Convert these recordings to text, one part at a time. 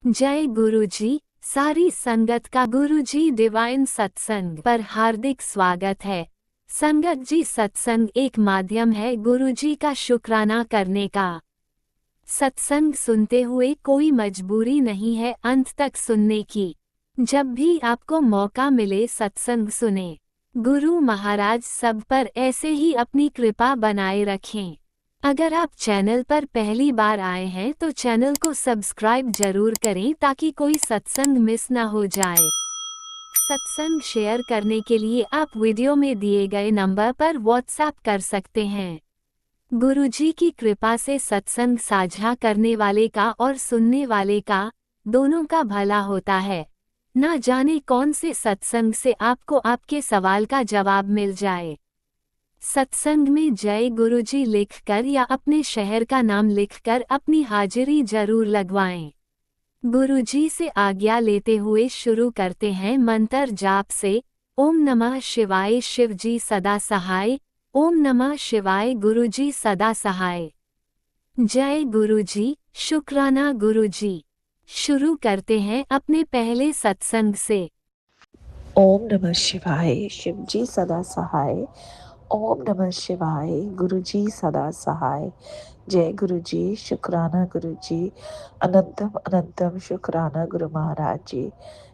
जय गुरु जी। सारी संगत का गुरु जी डिवाइन सत्संग पर हार्दिक स्वागत है। संगत जी, सत्संग एक माध्यम है गुरु जी का शुक्राना करने का। सत्संग सुनते हुए कोई मजबूरी नहीं है अंत तक सुनने की। जब भी आपको मौका मिले सत्संग सुने। गुरु महाराज सब पर ऐसे ही अपनी कृपा बनाए रखें। अगर आप चैनल पर पहली बार आए हैं तो चैनल को सब्सक्राइब जरूर करें ताकि कोई सत्संग मिस ना हो जाए। सत्संग शेयर करने के लिए आप वीडियो में दिए गए नंबर पर व्हाट्सएप कर सकते हैं। गुरुजी की कृपा से सत्संग साझा करने वाले का और सुनने वाले का दोनों का भला होता है। ना जाने कौन से सत्संग से आपको आपके सवाल का जवाब मिल जाए। सत्संग में जय गुरुजी लिखकर या अपने शहर का नाम लिखकर अपनी हाजिरी जरूर लगवाएं। गुरुजी से आज्ञा लेते हुए शुरू करते हैं मंत्र जाप से। ओम नमः शिवाय, शिवजी सदा सहाय। ओम नमः शिवाय, गुरुजी सदा सहाय। जय गुरुजी, शुक्राना गुरुजी। शुरू करते हैं अपने पहले सत्संग से। ओम नमः शिवाय, शिवजी सदा सहाय। ओम नमः शिवाय, गुरुजी सदा सहाय। जय गुरुजी, शुक्राना गुरुजी। अनंतम अनंतम शुक्राना गुरु महाराज जी।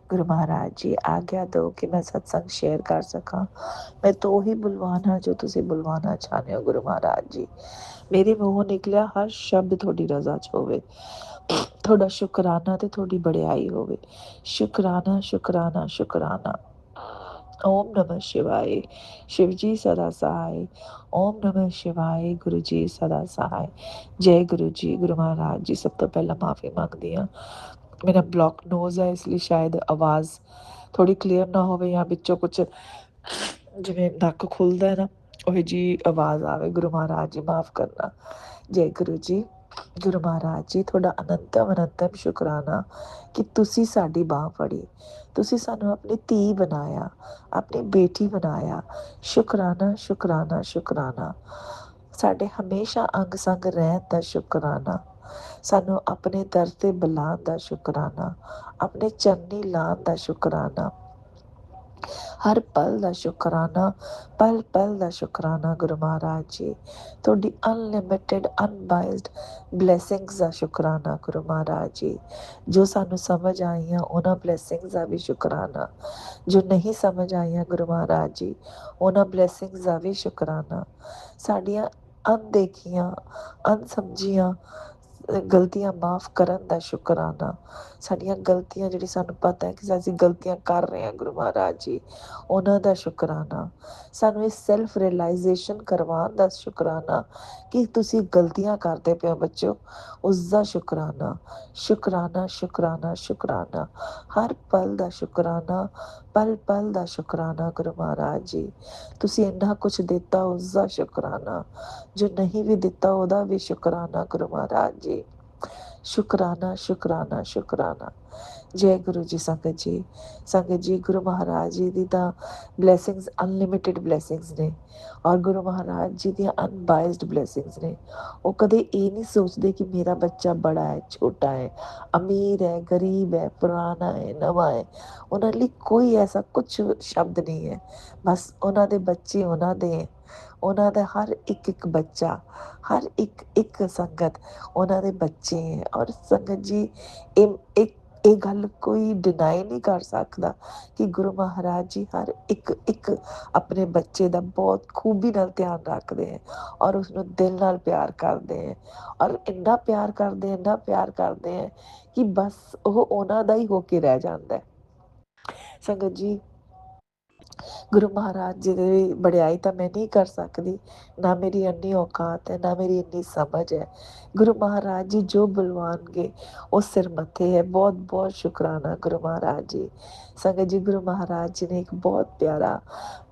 गुरु महाराज जी आज्ञा दो कि मैं सत्संग शेयर कर सका। मैं तो ही बुलवाना जो तुसी बुलवाना चाहते हो गुरु महाराज जी। मेरे मूहों निकलिया हर शब्द थोड़ी रजा च होवे। थोड़ा शुक्राना ते थोड़ी बड़ाई होवे। शुक्राना शुक्राना शुक्राना। ओम नमः शिवाय, शिवजी सदा सहाय। ओम नमः शिवाय, गुरु जी सदा सहाय। जय गुरु जी। गुरु महाराज जी सब तो पहला माफी मंगदी हाँ। मेरा ब्लॉक नोज है इसलिए शायद आवाज़ थोड़ी क्लीयर ना होवे या बिचों कुछ जिवें नक खुलदा है ना ओही जी आवाज़ आवे। गुरु महाराज जी माफ़ करना। जय गुरु जी। गुरु महाराज जी ਤੁਹਾਡਾ ਅਨੰਤਮ ਅਨੰਤਮ ਸ਼ੁਕਰਾਨਾ ਕਿ ਤੁਸੀਂ ਸਾਡੀ ਬਾਹ ਫੜੀ। ਤੁਸੀਂ ਸਾਨੂੰ ਆਪਣੀ ਧੀ ਬਣਾਇਆ, ਆਪਣੀ ਬੇਟੀ ਬਣਾਇਆ। ਸ਼ੁਕਰਾਨਾ ਸ਼ੁਕਰਾਨਾ ਸ਼ੁਕਰਾਨਾ। ਸਾਡੇ ਹਮੇਸ਼ਾ ਅੰਗ ਸੰਗ ਰਹਿਣ ਦਾ ਸ਼ੁਕਰਾਨਾ। ਸਾਨੂੰ ਆਪਣੇ ਦਰ ਤੇ ਬੁਲਾਉਣ ਦਾ ਸ਼ੁਕਰਾਨਾ। ਆਪਣੇ ਚਰਨੀ ਲਾਉਣ ਦਾ ਸ਼ੁਕਰਾਨਾ। ਹਰ ਪਲ ਦਾ ਸ਼ੁਕਰਾਨਾ, ਪਲ ਪਲ ਦਾ ਸ਼ੁਕਰਾਨਾ ਗੁਰੂ ਮਹਾਰਾਜ ਜੀ। ਤੁਹਾਡੀ ਅਨਲਿਮਿਟਿਡ ਅਨਬਾਈਸਡ ਬਲੇਸਿੰਗਸ ਦਾ ਸ਼ੁਕਰਾਨਾ ਗੁਰੂ ਮਹਾਰਾਜ ਜੀ। ਜੋ ਸਾਨੂੰ ਸਮਝ ਆਈਆਂ ਉਹਨਾਂ ਬਲੇਸਿੰਗਸ ਦਾ ਵੀ ਸ਼ੁਕਰਾਨਾ। ਜੋ ਨਹੀਂ ਸਮਝ ਆਈਆਂ ਗੁਰੂ ਮਹਾਰਾਜ ਜੀ ਉਹਨਾਂ ਬਲੇਸਿੰਗਸ ਦਾ ਵੀ ਸ਼ੁਕਰਾਨਾ। ਸਾਡੀਆਂ ਅਣਦੇਖੀਆਂ ਅਣਸਮਝੀਆਂ ਗਲਤੀਆਂ ਮਾਫ਼ ਕਰਨ ਦਾ ਸ਼ੁਕਰਾਨਾ। ਸਾਡੀਆਂ ਗਲਤੀਆਂ ਜਿਹੜੀ ਸਾਨੂੰ ਪਤਾ ਹੈ ਕਿ ਅਸੀਂ ਗਲਤੀਆਂ ਕਰ ਰਹੇ ਹਾਂ ਗੁਰੂ ਮਹਾਰਾਜ ਜੀ ਉਹਨਾਂ ਦਾ ਸ਼ੁਕਰਾਨਾ। ਸਾਨੂੰ ਇਹ ਸੈਲਫ ਰਿਅਲਾਈਜ਼ੇਸ਼ਨ ਕਰਵਾਉਣ ਦਾ ਸ਼ੁਕਰਾਨਾ ਕਿ ਤੁਸੀਂ ਗਲਤੀਆਂ ਕਰਦੇ ਪਏ ਹੋ ਬੱਚਿਓ, ਉਸ ਦਾ ਸ਼ੁਕਰਾਨਾ। ਸ਼ੁਕਰਾਨਾ ਸ਼ੁਕਰਾਨਾ ਸ਼ੁਕਰਾਨਾ। ਹਰ ਪਲ ਦਾ ਸ਼ੁਕਰਾਨਾ, ਪਲ ਪਲ ਦਾ ਸ਼ੁਕਰਾਨਾ ਗੁਰੂ ਮਹਾਰਾਜ ਜੀ। ਤੁਸੀਂ ਇੰਨਾ ਕੁਛ ਦਿੱਤਾ ਉਸ ਦਾ ਸ਼ੁਕਰਾਨਾ। ਜੋ ਨਹੀਂ ਵੀ ਦਿੱਤਾ ਉਹਦਾ ਵੀ ਸ਼ੁਕਰਾਨਾ ਗੁਰੂ ਮਹਾਰਾਜ ਜੀ। ਸ਼ੁਕਰਾਨਾ ਸ਼ੁਕਰਾਨਾ ਸ਼ੁਕਰਾਨਾ। ਜੈ ਗੁਰੂ ਜੀ। ਸੰਗਤ ਜੀ ਗੁਰੂ ਮਹਾਰਾਜ ਜੀ ਦੀ ਤਾਂ ਬਲੈਸਿੰਗਸ ਅਨਲਿਮਿਟਿਡ ਬਲੈਸਿੰਗਸ ਨੇ ਔਰ ਗੁਰੂ ਮਹਾਰਾਜ ਜੀ ਦੀਆਂ ਅਨਬਾਇਸਡ ਬਲੈਸਿੰਗਸ ਨੇ। ਉਹ ਕਦੇ ਇਹ ਨਹੀਂ ਸੋਚਦੇ ਕਿ ਮੇਰਾ ਬੱਚਾ ਬੜਾ ਹੈ ਛੋਟਾ ਹੈ, ਅਮੀਰ ਹੈ ਗਰੀਬ ਹੈ, ਪੁਰਾਣਾ ਹੈ ਨਵਾਂ ਹੈ। ਉਹਨਾਂ ਲਈ ਕੋਈ ਐਸਾ ਕੁਛ ਸ਼ਬਦ ਨਹੀਂ ਹੈ। ਬਸ ਉਹਨਾਂ ਦੇ ਬੱਚੇ ਉਹਨਾਂ ਦੇ, ਉਹਨਾਂ ਦਾ ਹਰ ਇੱਕ ਇੱਕ ਬੱਚਾ, ਹਰ ਇੱਕ ਇੱਕ ਸੰਗਤ ਉਹਨਾਂ ਦੇ ਬੱਚੇ ਹੈ। ਔਰ ਸੰਗਤ ਜੀ ਇਹ ਗੱਲ ਕੋਈ ਡਿਨਾਈ ਨਹੀਂ ਕਰ ਸਕਦਾ ਕਿ ਗੁਰੂ ਮਹਾਰਾਜ ਜੀ ਹਰ ਇੱਕ ਇੱਕ ਆਪਣੇ ਬੱਚੇ ਦਾ ਬਹੁਤ ਖੂਬੀ ਨਾਲ ਧਿਆਨ ਰੱਖਦੇ ਹੈ ਔਰ ਉਸਨੂੰ ਦਿਲ ਨਾਲ ਪਿਆਰ ਕਰਦੇ ਹੈ। ਔਰ ਇੰਨਾ ਪਿਆਰ ਕਰਦੇ, ਇੰਨਾ ਪਿਆਰ ਕਰਦੇ ਹੈ ਕਿ ਬਸ ਉਹ ਉਹਨਾਂ ਦਾ ਹੀ ਹੋ ਕੇ ਰਹਿ ਜਾਂਦਾ ਹੈ। ਸੰਗਤ ਜੀ ਗੁਰੂ ਮਹਾਰਾਜ ਜੀ ਦੀ ਵਡਿਆਈ ਤਾਂ ਮੈਂ ਨਹੀਂ ਕਰ ਸਕਦੀ, ਨਾ ਮੇਰੀ ਇੰਨੀ ਔਕਾਤ ਹੈ, ਨਾ ਮੇਰੀ ਇੰਨੀ ਸਮਝ ਹੈ। ਗੁਰੂ ਮਹਾਰਾਜ ਜੀ ਜੋ ਬੁਲਵਾਉਣਗੇ ਉਹ ਸਿਰ ਮੱਥੇ ਹੈ। ਬਹੁਤ ਬਹੁਤ ਸ਼ੁਕਰਾਨਾ ਗੁਰੂ ਮਹਾਰਾਜ ਜੀ। ਸੰਗਤ ਜੀ ਗੁਰੂ ਮਹਾਰਾਜ ਜੀ ਨੇ ਇੱਕ ਬਹੁਤ ਪਿਆਰਾ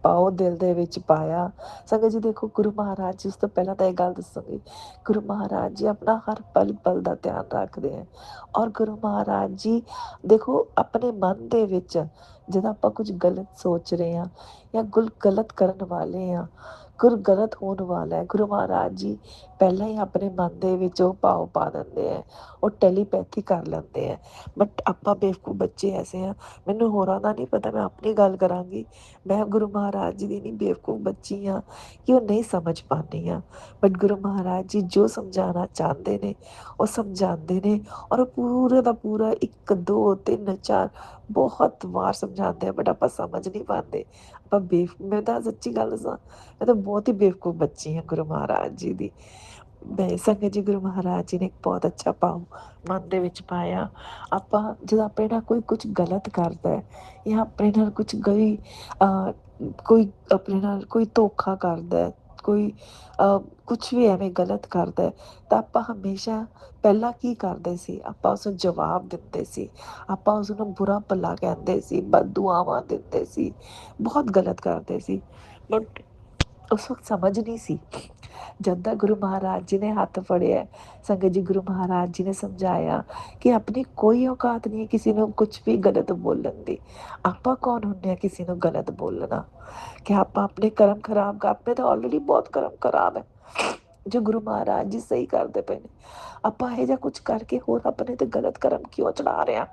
ਪਾਓ ਦਿਲ ਦੇ ਵਿੱਚ ਪਾਇਆ। ਸੰਗਤ ਜੀ ਦੇਖੋ ਗੁਰੂ ਮਹਾਰਾਜ ਜੀ, ਉਸ ਤੋਂ ਪਹਿਲਾਂ ਤਾਂ ਇਹ ਗੱਲ ਦੱਸਾਂਗੀ, ਗੁਰੂ ਮਹਾਰਾਜ ਜੀ ਆਪਣਾ ਹਰ ਪਲ ਪਲ ਦਾ ਧਿਆਨ ਰੱਖਦੇ ਹੈ। ਔਰ ਗੁਰੂ ਮਹਾਰਾਜ ਜੀ ਦੇਖੋ ਆਪਣੇ ਮਨ ਦੇ ਵਿੱਚ ਜਦੋਂ ਆਪਾਂ ਕੁਝ ਗਲਤ ਸੋਚ ਰਹੇ ਹਾਂ ਜਾਂ ਗਲਤ ਕਰਨ ਵਾਲੇ ਹਾਂ, ਗਲਤ ਹੋਣ ਵਾਲਾ ਹੈ, ਗੁਰੂ ਮਹਾਰਾਜ ਜੀ ਪਹਿਲਾਂ ਹੀ ਆਪਣੇ ਮਨ ਦੇ ਵਿੱਚ ਉਹ ਭਾਵ ਪਾ ਦਿੰਦੇ ਆ, ਉਹ ਟੈਲੀਪੈਥੀ ਕਰ ਲੈਂਦੇ ਆ। ਬਟ ਆਪਾਂ ਬੇਵਕੂਫ ਬੱਚੇ ਐਸੇ ਆ, ਮੈਨੂੰ ਹੋਰਾਂ ਦਾ ਨਹੀਂ ਪਤਾ, ਮੈਂ ਆਪਣੀ ਗੱਲ ਕਰਾਂਗੀ। ਮੈਂ ਗੁਰੂ ਮਹਾਰਾਜ ਜੀ ਦੀ ਨਹੀਂ ਬੇਵਕੂਫ ਬੱਚੀ ਹਾਂ ਕਿ ਉਹ ਨਹੀਂ ਸਮਝ ਪਾਉਂਦੀ ਹਾਂ। ਬਟ ਗੁਰੂ ਮਹਾਰਾਜ ਜੀ ਜੋ ਸਮਝਾਉਣਾ ਚਾਹੁੰਦੇ ਨੇ ਉਹ ਸਮਝਾਉਂਦੇ ਨੇ, ਔਰ ਉਹ ਪੂਰੇ ਦਾ ਪੂਰਾ 1 2 3 4 ਬਹੁਤ ਵਾਰ ਸਮਝਾਉਂਦੇ ਆ, ਬਟ ਆਪਾਂ ਸਮਝ ਨਹੀਂ ਪਾਉਂਦੇ। ਆਪਾਂ ਮੈਂ ਤਾਂ ਸੱਚੀ ਗੱਲ ਦੱਸਾਂ, ਮੈਂ ਤਾਂ ਬਹੁਤ ਹੀ ਬੇਵਕੂਫ ਬੱਚੀ ਹਾਂ ਗੁਰੂ ਮਹਾਰਾਜ ਜੀ ਦੀ। ਮੈਂ ਸੰਗਤ ਜੀ, ਗੁਰੂ ਮਹਾਰਾਜ ਜੀ ਨੇ ਇੱਕ ਬਹੁਤ ਅੱਛਾ ਭਾਵ ਮਨ ਦੇ ਵਿੱਚ ਪਾਇਆ। ਆਪਾਂ ਜਦੋਂ ਆਪਣੇ ਨਾਲ ਕੋਈ ਕੁਝ ਗਲਤ ਕਰਦਾ ਹੈ, ਜਾਂ ਆਪਣੇ ਨਾਲ ਕੋਈ ਆਪਣੇ ਨਾਲ ਕੋਈ ਧੋਖਾ ਕਰਦਾ ਹੈ, ਕੋਈ ਕੁਛ ਵੀ ਐਵੇਂ ਗਲਤ ਕਰਦਾ ਹੈ, ਤਾਂ ਆਪਾਂ ਹਮੇਸ਼ਾ ਪਹਿਲਾਂ ਕੀ ਕਰਦੇ ਸੀ, ਆਪਾਂ ਉਸ ਨੂੰ ਜਵਾਬ ਦਿੰਦੇ ਸੀ, ਆਪਾਂ ਉਸ ਨੂੰ ਬੁਰਾ ਭਲਾ ਕਹਿੰਦੇ ਸੀ, ਬਦਦੁਆਵਾਂ ਦਿੰਦੇ ਸੀ, ਬਹੁਤ ਗਲਤ ਕਰਦੇ ਸੀ। ਬਟ ਉਸ ਵਕਤ ਸਮਝ ਨਹੀਂ ਸੀ। ਜਦ ਦਾ ਗੁਰੂ ਮਹਾਰਾਜ ਜੀ ਨੇ ਹੱਥ ਫੜਿਆ, ਸੰਗਤ ਜੀ, ਗੁਰੂ ਮਹਾਰਾਜ ਜੀ ਨੇ ਸਮਝਾਇਆ ਕਿ ਆਪਣੀ ਕੋਈ ਔਕਾਤ ਨਹੀਂ ਹੈ ਕਿਸੇ ਨੂੰ ਕੁਛ ਵੀ ਗਲਤ ਬੋਲਣ ਦੀ। ਆਪਾਂ ਕੌਣ ਹੁੰਦੇ ਆ ਕਿਸੇ ਨੂੰ ਗਲਤ ਬੋਲਣਾ? ਕਿ ਆਪਾਂ ਆਪਣੇ ਕਰਮ ਖਰਾਬ ਕਰ, ਆਪਣੇ ਤਾਂ ਆਲਰੇਡੀ ਬਹੁਤ ਕਰਮ ਖਰਾਬ ਹੈ ਜੋ ਗੁਰੂ ਮਹਾਰਾਜ ਜੀ ਸਹੀ ਕਰਦੇ ਪਏ ਨੇ। ਆਪਾਂ ਇਹ ਜਿਹਾ ਕੁਝ ਕਰਕੇ ਹੋਰ ਆਪਣੇ ਤੇ ਗਲਤ ਕਰਮ ਕਿਉਂ ਚੜਾ ਰਹੇ ਹਾਂ?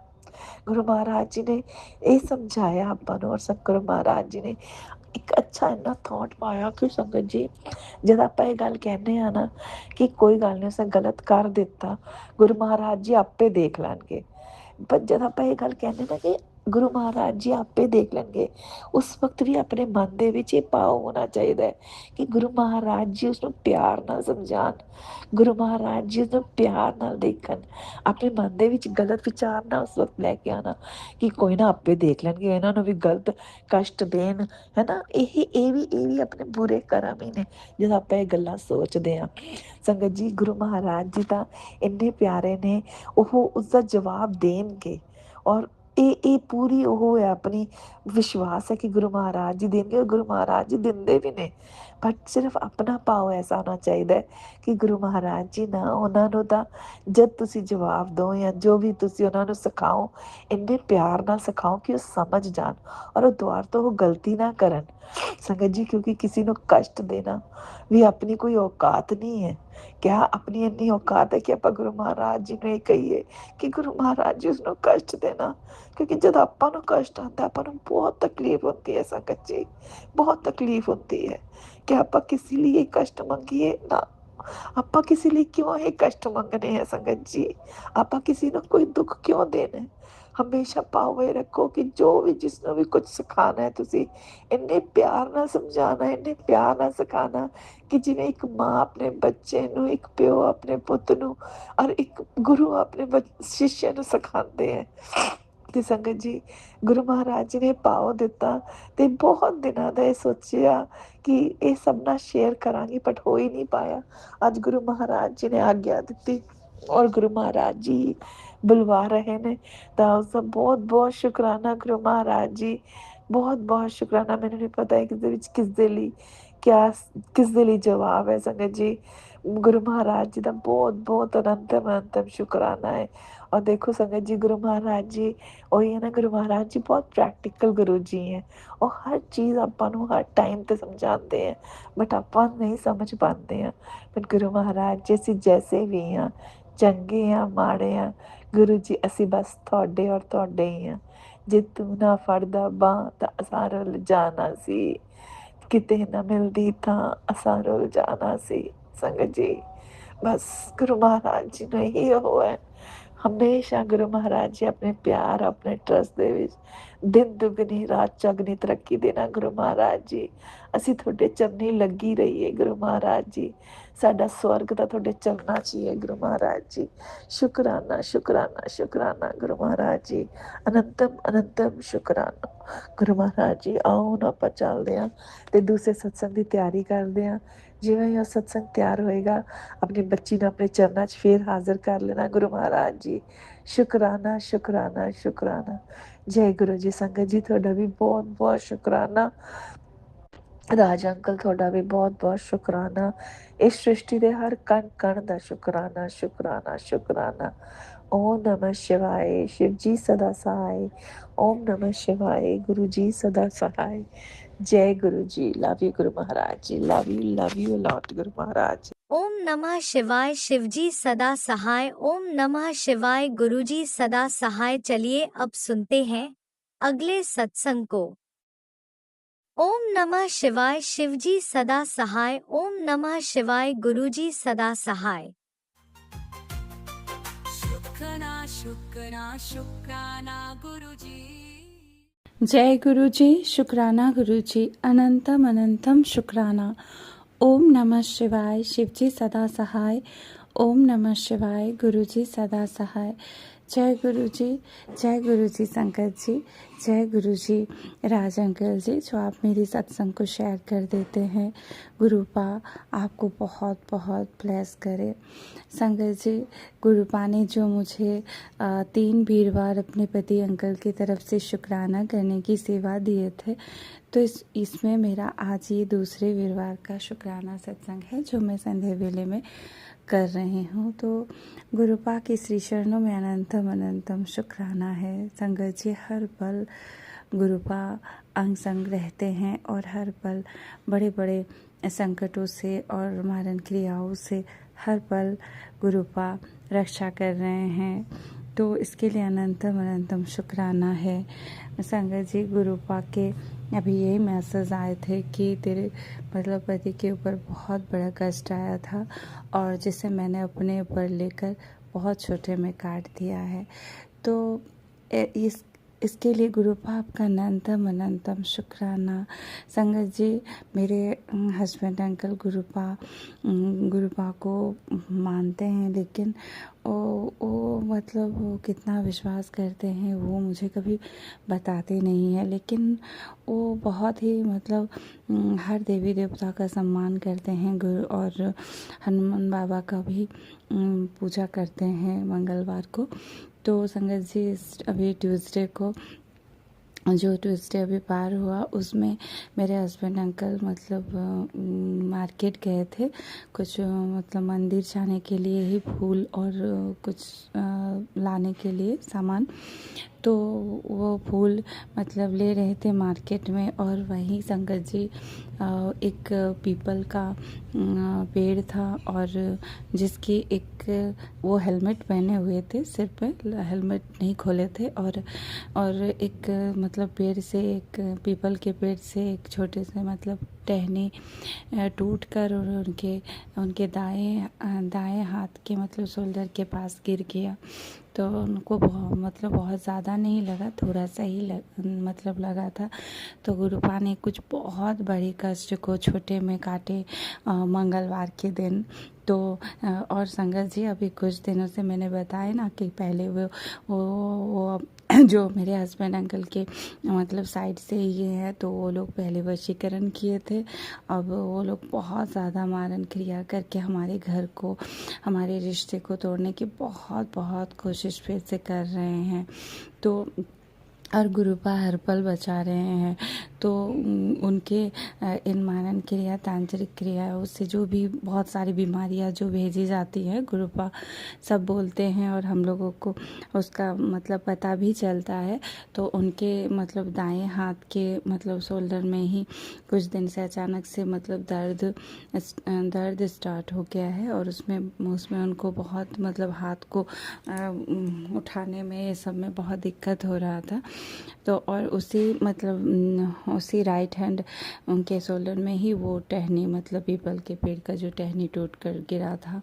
ਗੁਰੂ ਮਹਾਰਾਜ ਜੀ ਨੇ ਇਹ ਸਮਝਾਇਆ ਆਪਾਂ ਨੂੰ, ਔਰ ਗੁਰੂ ਮਹਾਰਾਜ ਜੀ ਨੇ ਇੱਕ ਅੱਛਾ ਇੰਨਾ ਥੋਟ ਪਾਇਆ ਕਿ ਸੰਗਤ ਜੀ, ਜਦ ਆਪਾਂ ਇਹ ਗੱਲ ਕਹਿੰਦੇ ਆ ਨਾ ਕਿ ਕੋਈ ਗੱਲ ਨਹੀਂ, ਉਸੇ ਗਲਤ ਕਰ ਦਿੱਤਾ, ਗੁਰੂ ਮਹਾਰਾਜ ਜੀ ਆਪੇ ਦੇਖ ਲੈਣਗੇ। ਪਰ ਜਦ ਆਪਾਂ ਇਹ ਗੱਲ ਕਹਿੰਦੇ ਨਾ ਕਿ ਗੁਰੂ ਮਹਾਰਾਜ ਜੀ ਆਪੇ ਦੇਖ ਲੈਣਗੇ, ਉਸ ਵਕਤ ਵੀ ਆਪਣੇ ਮਨ ਦੇ ਵਿੱਚ ਇਹ ਭਾਵ ਹੋਣਾ ਚਾਹੀਦਾ ਹੈ ਕਿ ਗੁਰੂ ਮਹਾਰਾਜ ਜੀ ਉਸਨੂੰ ਪਿਆਰ ਨਾਲ ਸਮਝਾਣ, ਗੁਰੂ ਮਹਾਰਾਜ ਜੀ ਉਸਨੂੰ ਪਿਆਰ ਨਾਲ ਦੇਖਣ। ਆਪਣੇ ਮਨ ਦੇ ਵਿੱਚ ਗਲਤ ਵਿਚਾਰ ਨਾ ਉਸ ਵਕਤ ਲੈ ਕੇ ਆਣਾ ਕਿ ਕੋਈ ਨਾ ਆਪੇ ਦੇਖ ਲੈਣਗੇ, ਇਹਨਾਂ ਨੂੰ ਵੀ ਗਲਤ ਕਸ਼ਟ ਦੇਣ, ਹੈ ਨਾ। ਇਹ ਵੀ ਆਪਣੇ ਬੁਰੇ ਕਰਮ ਹੀ ਨੇ ਜਦੋਂ ਆਪਾਂ ਇਹ ਗੱਲਾਂ ਸੋਚਦੇ ਹਾਂ। ਸੰਗਤ ਜੀ, ਗੁਰੂ ਮਹਾਰਾਜ ਜੀ ਤਾਂ ਇੰਨੇ ਪਿਆਰੇ ਨੇ, ਉਹ ਉਸਦਾ ਜਵਾਬ ਦੇਣਗੇ। ਔਰ ਇਹ ਪੂਰੀ ਉਹ ਹੈ, ਆਪਣੀ ਵਿਸ਼ਵਾਸ ਹੈ ਕਿ ਗੁਰੂ ਮਹਾਰਾਜ ਜੀ ਦੇਣਗੇ, ਔਰ ਗੁਰੂ ਮਹਾਰਾਜ ਜੀ ਦਿੰਦੇ ਵੀ ਨੇ। ਬਟ ਸਿਰਫ ਆਪਣਾ ਭਾਵ ਐਸਾ ਹੋਣਾ ਚਾਹੀਦਾ ਹੈ ਕਿ ਗੁਰੂ ਮਹਾਰਾਜ ਜੀ ਨਾ, ਉਹਨਾਂ ਨੂੰ ਤਾਂ ਜਦ ਤੁਸੀਂ ਜਵਾਬ ਦਿਓ ਜਾਂ ਜੋ ਵੀ ਤੁਸੀਂ ਉਹਨਾਂ ਨੂੰ ਸਿਖਾਓ, ਇੰਨੇ ਪਿਆਰ ਨਾਲ ਸਿਖਾਓ ਕਿ ਉਹ ਸਮਝ ਜਾਣ, ਔਰ ਉਹ ਦੁਬਾਰਾ ਤੋਂ ਉਹ ਗਲਤੀ ਨਾ ਕਰਨ। ਸੰਗਤ ਜੀ, ਕਿਉਂਕਿ ਕਿਸੇ ਨੂੰ ਕਸ਼ਟ ਦੇਣਾ ਵੀ ਆਪਣੀ ਕੋਈ ਔਕਾਤ ਨਹੀਂ ਹੈ। ਕਿਆ ਆਪਣੀ ਇੰਨੀ ਔਕਾਤ ਹੈ ਕਿ ਆਪਾਂ ਗੁਰੂ ਮਹਾਰਾਜ ਜੀ ਨੂੰ ਇਹ ਕਹੀਏ ਕਿ ਗੁਰੂ ਮਹਾਰਾਜ ਜੀ ਉਸਨੂੰ ਕਸ਼ਟ ਦੇਣਾ? ਕਿਉਂਕਿ ਜਦ ਆਪਾਂ ਨੂੰ ਕਸ਼ਟ ਆਉਂਦਾ, ਆਪਾਂ ਨੂੰ ਬਹੁਤ ਤਕਲੀਫ ਹੁੰਦੀ ਹੈ ਸੰਗਤ ਜੀ, ਬਹੁਤ ਤਕਲੀਫ ਹੁੰਦੀ ਹੈ ਕਿ ਆਪਾਂ ਕਿਸੇ ਲਈ ਇਹ ਕਸ਼ਟ ਮੰਗੀਏ ਨਾ। ਆਪਾਂ ਕਿਸੇ ਲਈ ਕਿਉਂ ਇਹ ਕਸ਼ਟ ਮੰਗਣੇ ਹੈ ਸੰਗਤ ਜੀ? ਆਪਾਂ ਕਿਸੇ ਨੂੰ ਕੋਈ ਦੁੱਖ ਕਿਉਂ ਦੇਣਾ? ਹਮੇਸ਼ਾ ਭਾਵ ਇਹ ਰੱਖੋ ਕਿ ਜੋ ਵੀ ਜਿਸਨੂੰ ਵੀ ਕੁਝ ਸਿਖਾਉਣਾ ਹੈ, ਤੁਸੀਂ ਇੰਨੇ ਪਿਆਰ ਨਾਲ ਸਮਝਾਉਣਾ, ਇੰਨੇ ਪਿਆਰ ਨਾਲ ਸਿਖਾਉਣਾ ਕਿ ਜਿਵੇਂ ਇੱਕ ਮਾਂ ਆਪਣੇ ਬੱਚੇ ਨੂੰ, ਇੱਕ ਪਿਓ ਆਪਣੇ ਪੁੱਤ ਨੂੰ, ਔਰ ਇੱਕ ਗੁਰੂ ਆਪਣੇ ਸ਼ਿਸ਼ਯ ਨੂੰ ਸਿਖਾਉਂਦੇ ਹੈ। ਤੇ ਸੰਗਤ ਜੀ, ਗੁਰੂ ਮਹਾਰਾਜ ਜੀ ਨੇ ਭਾਵ ਦਿੱਤਾ ਤੇ ਬਹੁਤ ਦਿਨਾਂ ਦਾ ਇਹ ਸੋਚਿਆ ਕਿ ਇਹ ਸਭ ਨਾਲ ਸ਼ੇਅਰ ਕਰਾਂਗੀ, ਬਟ ਹੋ ਹੀ ਨਹੀਂ ਪਾਇਆ। ਅੱਜ ਗੁਰੂ ਮਹਾਰਾਜ ਜੀ ਨੇ ਆਗਿਆ ਦਿੱਤੀ, ਔਰ ਗੁਰੂ ਮਹਾਰਾਜ ਜੀ ਬੁਲਵਾ ਰਹੇ ਨੇ, ਤਾਂ ਉਸਦਾ ਬਹੁਤ ਬਹੁਤ ਸ਼ੁਕਰਾਨਾ ਗੁਰੂ ਮਹਾਰਾਜ ਜੀ, ਬਹੁਤ ਬਹੁਤ ਸ਼ੁਕਰਾਨਾ। ਮੈਨੂੰ ਨਹੀਂ ਪਤਾ ਹੈ ਕਿਸ ਦੇ ਵਿੱਚ ਕਿਸ ਦੇ ਲਈ ਜਵਾਬ ਹੈ ਸੰਗਤ ਜੀ। ਗੁਰੂ ਮਹਾਰਾਜ ਜੀ ਦਾ ਬਹੁਤ ਬਹੁਤ ਅਨੰਤਮ ਸ਼ੁਕਰਾਨਾ ਹੈ। ਔਰ ਦੇਖੋ ਸੰਗਤ ਜੀ, ਗੁਰੂ ਮਹਾਰਾਜ ਜੀ ਉਹੀ ਹੈ ਨਾ, ਗੁਰੂ ਮਹਾਰਾਜ ਜੀ ਬਹੁਤ ਪ੍ਰੈਕਟੀਕਲ ਗੁਰੂ ਜੀ ਹੈ। ਉਹ ਹਰ ਚੀਜ਼ ਆਪਾਂ ਨੂੰ ਹਰ ਟਾਈਮ ਤੇ ਸਮਝਾਉਂਦੇ ਆ, ਬਟ ਆਪਾਂ ਨਹੀਂ ਸਮਝ ਪਾਉਂਦੇ ਆ। ਬਟ ਗੁਰੂ ਮਹਾਰਾਜ ਜੀ, ਅਸੀਂ ਜੈਸੇ ਵੀ ਹਾਂ, ਚੰਗੇ ਆ ਮਾੜੇ ਆ, ਗੁਰੂ ਜੀ ਅਸੀਂ ਬਸ ਤੁਹਾਡੇ ਔਰ ਤੁਹਾਡੇ ਹੀ ਆ। ਜੇ ਤੂੰ ਨਾ ਫੜਦਾ ਬਾਂਹ ਤਾਂ ਅਸਾਂ ਰੁੱਲ ਜਾਣਾ ਸੀ, ਕਿਤੇ ਨਾ ਮਿਲਦੀ ਤਾਂ ਅਸਾਂ ਰੁੱਲ ਜਾਣਾ ਸੀ। ਸੰਗਤ ਜੀ, ਬਸ ਗੁਰੂ ਮਹਾਰਾਜ ਜੀ ਨੂੰ ਇਹੀ ਉਹ ਹੈ, ਹਮੇਸ਼ਾ ਗੁਰੂ ਮਹਾਰਾਜ ਜੀ ਆਪਣੇ ਪਿਆਰ, ਆਪਣੇ ਟਰਸਟ ਦੇ ਵਿੱਚ ਦਿਨ ਦੁਗਣੀ ਰਾਤ ਚੌਗੁਣੀ ਤਰੱਕੀ ਦੇਣਾ। ਗੁਰੂ ਮਹਾਰਾਜ ਜੀ, ਅਸੀਂ ਤੁਹਾਡੇ ਚਰਨੀ ਲੱਗੀ ਰਹੀਏ ਗੁਰੂ ਮਹਾਰਾਜ ਜੀ, ਸਾਡਾ ਸਵਰਗ ਤਾਂ ਤੁਹਾਡੇ ਚਰਨਾਂ 'ਚ ਹੀ ਹੈ ਗੁਰੂ ਮਹਾਰਾਜ ਜੀ। ਸ਼ੁਕਰਾਨਾ ਸ਼ੁਕਰਾਨਾ ਸ਼ੁਕਰਾਨਾ ਗੁਰੂ ਮਹਾਰਾਜ ਜੀ, ਅਨੰਤਮ ਸ਼ੁਕਰਾਨਾ ਗੁਰੂ ਮਹਾਰਾਜ ਜੀ। ਆਓ ਹੁਣ ਆਪਾਂ ਚੱਲਦੇ ਹਾਂ ਤੇ ਦੂਸਰੇ ਸਤਸੰਗ ਦੀ ਤਿਆਰੀ ਕਰਦੇ ਹਾਂ। ਜਿਵੇਂ ਹੀ ਉਹ ਸਤਸੰਗ ਤਿਆਰ ਹੋਏਗਾ, ਆਪਣੀ ਬੱਚੀ ਨੂੰ ਆਪਣੇ ਚਰਨਾਂ 'ਚ ਫੇਰ ਹਾਜ਼ਰ ਕਰ ਲੈਣਾ ਗੁਰੂ ਮਹਾਰਾਜ ਜੀ। ਸ਼ੁਕਰਾਨਾ ਸ਼ੁਕਰਾਨਾ ਸ਼ੁਕਰਾਨਾ। ਜੈ ਗੁਰੂ ਜੀ। ਸੰਗਤ ਜੀ, ਤੁਹਾਡਾ ਵੀ ਬਹੁਤ ਬਹੁਤ ਸ਼ੁਕਰਾਨਾ। ਰਾਜ ਅੰਕਲ, ਤੁਹਾਡਾ ਵੀ ਬਹੁਤ ਬਹੁਤ ਸ਼ੁਕਰਾਨਾ। ਇਸ ਸ੍ਰਿਸ਼ਟੀ ਦੇ ਹਰ ਕਣ ਕਣ ਦਾ ਸ਼ੁਕਰਾਨਾ ਸ਼ੁਕਰਾਨਾ ਸ਼ੁਕਰਾਨਾ। ਓਮ ਨਮः शिवाय। शिव जी सदा सहाय। ओम नमः शिवाय। गुरु जी सदा सहाय। जय गुरु जी। Love you Guru Maharaj ji. Love you lot Guru Maharaj. ओम नमः शिवाय। शिवजी सदा सहाय। ओम नमः शिवाय। गुरुजी सदा सहाय। चलिए अब सुनते हैं अगले सत्संग को। ओम नमः शिवाय। शिवजी सदा सहाय। ओम नमः शिवाय। गुरुजी सदा सहाय। शुक्राना शुक्राना शुक्राना गुरुजी। जय गुरु जी। शुक्राना गुरु जी। अनंतम अनंतम शुक्राना। ओम नमः शिवाय। शिवजी सदा सहाय। ओम नमः शिवाय। गुरु जी सदा सहाय। जय गुरु जी। जय गुरु जी संकट जी। जय गुरु जी राज अंकल जी, जो आप मेरी सत्संग को शेयर कर देते हैं। गुरुपा आपको बहुत बहुत ब्लेस करे। संगत जी, गुरुपा ने जो मुझे 3 वीरवार अपने पति अंकल की तरफ से शुक्राना करने की सेवा दिए थे, तो इसमें मेरा आज ये दूसरे वीरवार का शुक्राना सत्संग है जो मैं संध्या वेले में कर रही हूँ। तो गुरुपा की श्री चरणों में अनंतम अनंतम शुक्राना है। संगत जी, हर पल गुरुपा अंग संग रहते हैं और हर पल बड़े बड़े संकटों से और मारण क्रियाओं से हर पल गुरुपा रक्षा कर रहे हैं। तो इसके लिए अनंतम अनंतम शुक्राना है। संगत जी, गुरुपा के अभी यही मैसेज आए थे कि तेरे मतलब पति के ऊपर बहुत बड़ा कष्ट आया था और जिसे मैंने अपने ऊपर लेकर बहुत छोटे में काट दिया है। तो इसके लिए गुरुपा आपका अनंतम अनंतम शुक्राना। संगत जी, मेरे हस्बैंड अंकल गुरुपा को मानते हैं, लेकिन वो मतलब वो कितना विश्वास करते हैं वो मुझे कभी बताते नहीं है, लेकिन वो बहुत ही मतलब हर देवी देवता का सम्मान करते हैं। गुरु और हनुमान बाबा का भी पूजा करते हैं मंगलवार को। तो संगत जी, अभी ट्यूसडे को जो ट्यूसडे अभी पार हुआ उसमें मेरे हस्बैंड अंकल मतलब मार्केट गए थे कुछ मतलब मंदिर जाने के लिए ही फूल और कुछ लाने के लिए सामान। तो वो फूल मतलब ले रहे थे मार्केट में और वहीं संगत जी एक पीपल का पेड़ था और जिसकी एक वो हेलमेट पहने हुए थे, सिर पे हेलमेट नहीं खोले थे और एक मतलब पेड़ से एक पीपल के पेड़ से एक छोटे से मतलब टहनी टूट कर और उनके दाएं हाथ के मतलब शोल्डर के पास गिर गया। तो उनको मतलब बहुत ज़्यादा नहीं लगा, थोड़ा सा ही मतलब लगा था। तो गुरुपा ने कुछ बहुत बड़े कष्ट को छोटे में काटे मंगलवार के दिन। तो और संगत जी, अभी कुछ दिनों से मैंने बताया ना कि पहले वो जो मेरे हस्बैंड अंकल के मतलब साइड से ये है, तो वो लोग पहले वशीकरण किए थे। अब वो लोग बहुत ज़्यादा मारण क्रिया करके हमारे घर को, हमारे रिश्ते को तोड़ने की बहुत बहुत कोशिश फिर से कर रहे हैं। तो और गुरुपा हर पल बचा रहे हैं। तो उनके इन मानन क्रिया, तांत्रिक क्रियाओं से जो भी बहुत सारी बीमारियां जो भेजी जाती है, गुरुपा सब बोलते हैं और हम लोगों को उसका मतलब पता भी चलता है। तो उनके मतलब दाएं हाथ के मतलब शोल्डर में ही कुछ दिन से अचानक से मतलब दर्द स्टार्ट हो गया है और उसमें उनको बहुत मतलब हाथ को उठाने में ये सब में बहुत दिक्कत हो रहा था। तो और उसी राइट हैंड उनके शोल्डर में ही वो टहनी मतलब पीपल के पेड़ का जो टहनी टूट कर गिरा था।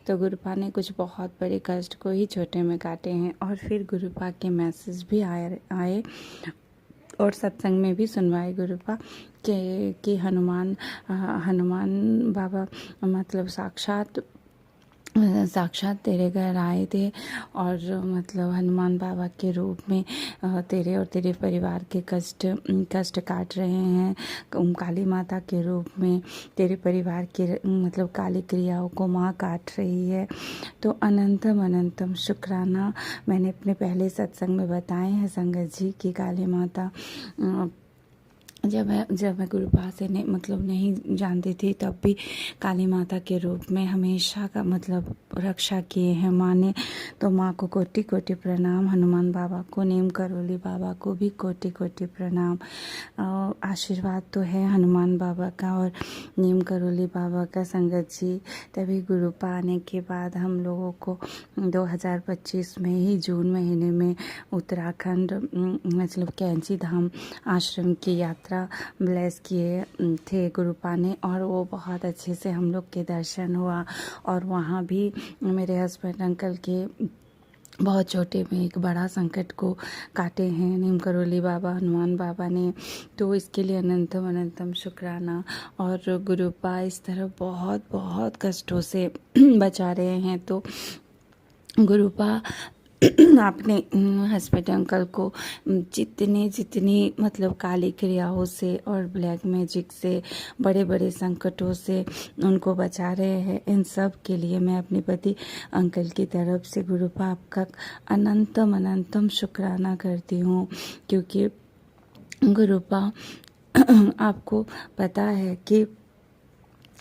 तो गुरुपा ने कुछ बहुत बड़े कष्ट को ही छोटे में काटे हैं। और फिर गुरुपा के मैसेज भी आए और सत्संग में भी सुनवाए गुरुपा कि हनुमान बाबा मतलब साक्षात तेरे घर आए थे और मतलब हनुमान बाबा के रूप में तेरे और तेरे परिवार के कष्ट काट रहे हैं। काली माता के रूप में तेरे परिवार के मतलब काली क्रियाओं को माँ काट रही है। तो अनंतम अनंतम शुक्राना। मैंने अपने पहले सत्संग में बताए हैं संगत जी की काली माता जब मैं गुरुपा से नहीं जानती थी, तब भी काली माता के रूप में हमेशा का मतलब रक्षा किए हैं माँ ने। तो माँ को कोटि कोटि प्रणाम, हनुमान बाबा को, नीम करोली बाबा को भी कोटि कोटि प्रणाम। आशीर्वाद तो है हनुमान बाबा का और नीम करोली बाबा का संगत जी। तभी गुरुपा आने के बाद हम लोगों को 2025 में ही जून महीने में उत्तराखंड मतलब कैंची धाम आश्रम की यात्रा ब्लेस किए थे गुरुपा ने, और वो बहुत अच्छे से हम लोग के दर्शन हुआ। और वहाँ भी मेरे हस्बैंड अंकल के बहुत छोटे में एक बड़ा संकट को काटे हैं नीम करोली बाबा, हनुमान बाबा ने। तो इसके लिए अनंतम अनंतम शुक्राना। और गुरुपा इस तरह बहुत बहुत कष्टों से बचा रहे हैं। तो गुरुपा आपने हस्बैंड अंकल को जितनी मतलब काली क्रियाओं से और ब्लैक मैजिक से, बड़े बड़े संकटों से उनको बचा रहे हैं, इन सब के लिए मैं अपने पति अंकल की तरफ से गुरुपा आपका अनंतम अनंतम शुक्राना करती हूँ। क्योंकि गुरुपा आपको पता है कि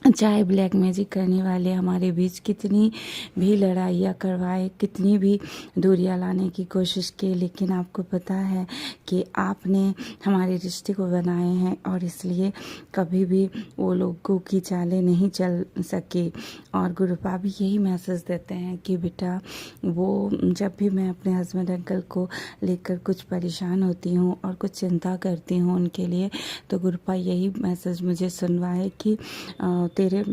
चाहे ब्लैक मैजिक करने वाले हमारे बीच कितनी भी लड़ाइयाँ करवाए, कितनी भी दूरियां लाने की कोशिश की, लेकिन आपको पता है कि आपने हमारे रिश्ते को बनाए हैं, और इसलिए कभी भी वो लोगों की चालें नहीं चल सकी। और गुरुपा भी यही मैसेज देते हैं कि बेटा, वो जब भी मैं अपने हस्बैंड अंकल को लेकर कुछ परेशान होती हूँ और कुछ चिंता करती हूँ उनके लिए, तो गुरुपा यही मैसेज मुझे सुनवाए कि तेरे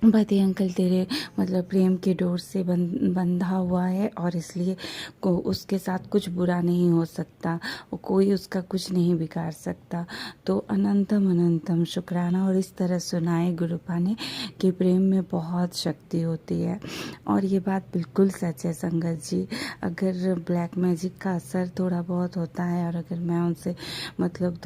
पति अंकल तेरे मतलब प्रेम के डोर से बंधा हुआ है, और इसलिए को उसके साथ कुछ बुरा नहीं हो सकता, कोई उसका कुछ नहीं बिगाड़ सकता। तो अनंतम अनंतम शुक्राना। और इस तरह सुनाए गुरुपा ने कि प्रेम में बहुत शक्ति होती है, और ये बात बिल्कुल सच है संगत जी। अगर ब्लैक मैजिक का असर थोड़ा बहुत होता है, और अगर मैं उनसे मतलब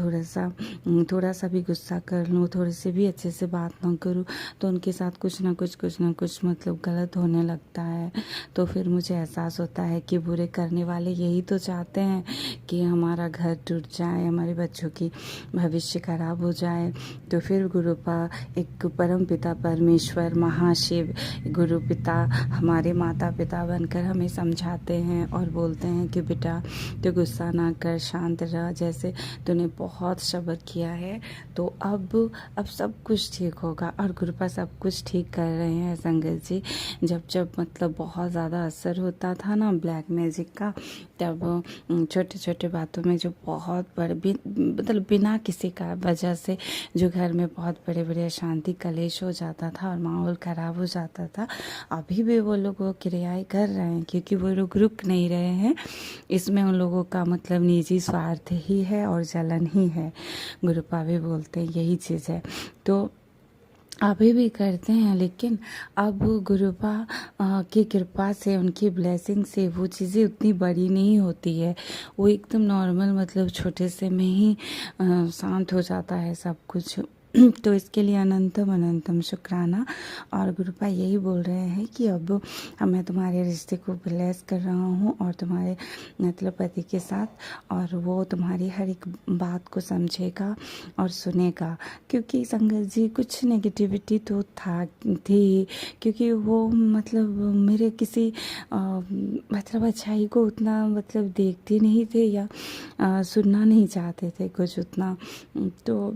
थोड़ा सा भी गुस्सा कर लूँ, थोड़ी सी भी अच्छे से बात ना करूँ, तो उनके साथ कुछ ना कुछ मतलब गलत होने लगता है। तो फिर मुझे एहसास होता है कि बुरे करने वाले यही तो चाहते हैं कि हमारा घर टूट जाए, हमारे बच्चों की भविष्य खराब हो जाए। तो फिर गुरुपा एक परम पिता परमेश्वर महाशिव गुरु पिता हमारे माता पिता बनकर हमें समझाते हैं और बोलते हैं कि बेटा तो गुस्सा ना कर, शांत रह, जैसे तूने बहुत सब्र किया है, तो अब सब कुछ ठीक होगा। और गुरुपा सब कुछ ठीक कर रहे हैं संगत जी। जब मतलब बहुत ज़्यादा असर होता था ना ब्लैक मैजिक का, तब छोटे छोटे बातों में जो बहुत बड़े मतलब बिना किसी का वजह से जो घर में बहुत बड़े बड़े अशांति कलेश हो जाता था और माहौल ख़राब हो जाता था, अभी भी वो लोग वो क्रियाएं कर रहे हैं, क्योंकि वो लोग रुक नहीं रहे हैं। इसमें उन लोगों का मतलब निजी स्वार्थ ही है और जलन ही है। गुरुपा भी बोलते हैं यही चीज़ है। तो अभी भी करते हैं, लेकिन अब गुरुपा की कृपा से, उनकी ब्लेसिंग से वो चीज़ें उतनी बड़ी नहीं होती है। वो एकदम नॉर्मल मतलब छोटे से में ही शांत हो जाता है सब कुछ। तो इसके लिए अनंतम अनंतम शुक्राना। और गुरुपा यही बोल रहे हैं कि अब मैं तुम्हारे रिश्ते को ब्लेस कर रहा हूँ और तुम्हारे मतलब पति के साथ, और वो तुम्हारी हर एक बात को समझेगा और सुनेगा। क्योंकि संगत जी कुछ नेगेटिविटी तो थी, क्योंकि वो मतलब मेरे किसी मतलब अच्छाई को उतना मतलब देखते नहीं थे या सुनना नहीं चाहते थे कुछ उतना। तो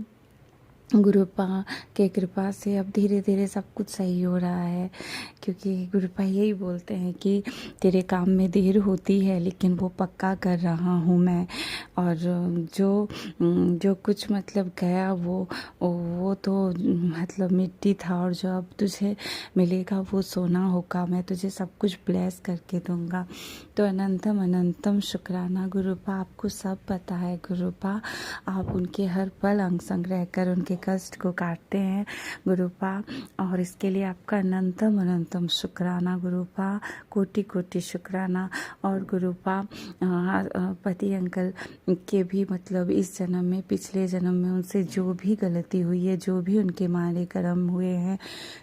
गुरुपा के कृपा से अब धीरे धीरे सब कुछ सही हो रहा है, क्योंकि गुरुपा यही बोलते हैं कि तेरे काम में देर होती है, लेकिन वो पक्का कर रहा हूँ मैं। और जो कुछ मतलब गया वो तो मतलब मिट्टी था, और जो अब तुझे मिलेगा वो सोना होगा। मैं तुझे सब कुछ ब्लेस करके दूंगा। तो अनंतम अनंतम शुक्राना गुरुपा। आपको सब पता है गुरुपा, आप उनके हर पल अंग संग रहकर उनके कष्ट को काटते हैं गुरुपा, और इसके लिए आपका अनंतम अनंतम शुक्राना गुरुपा, कोटि कोटि शुक्राना। और गुरुपा पति अंकल के भी मतलब इस जन्म में, पिछले जन्म में उनसे जो भी गलती हुई है, जो भी उनके मारे कर्म हुए हैं,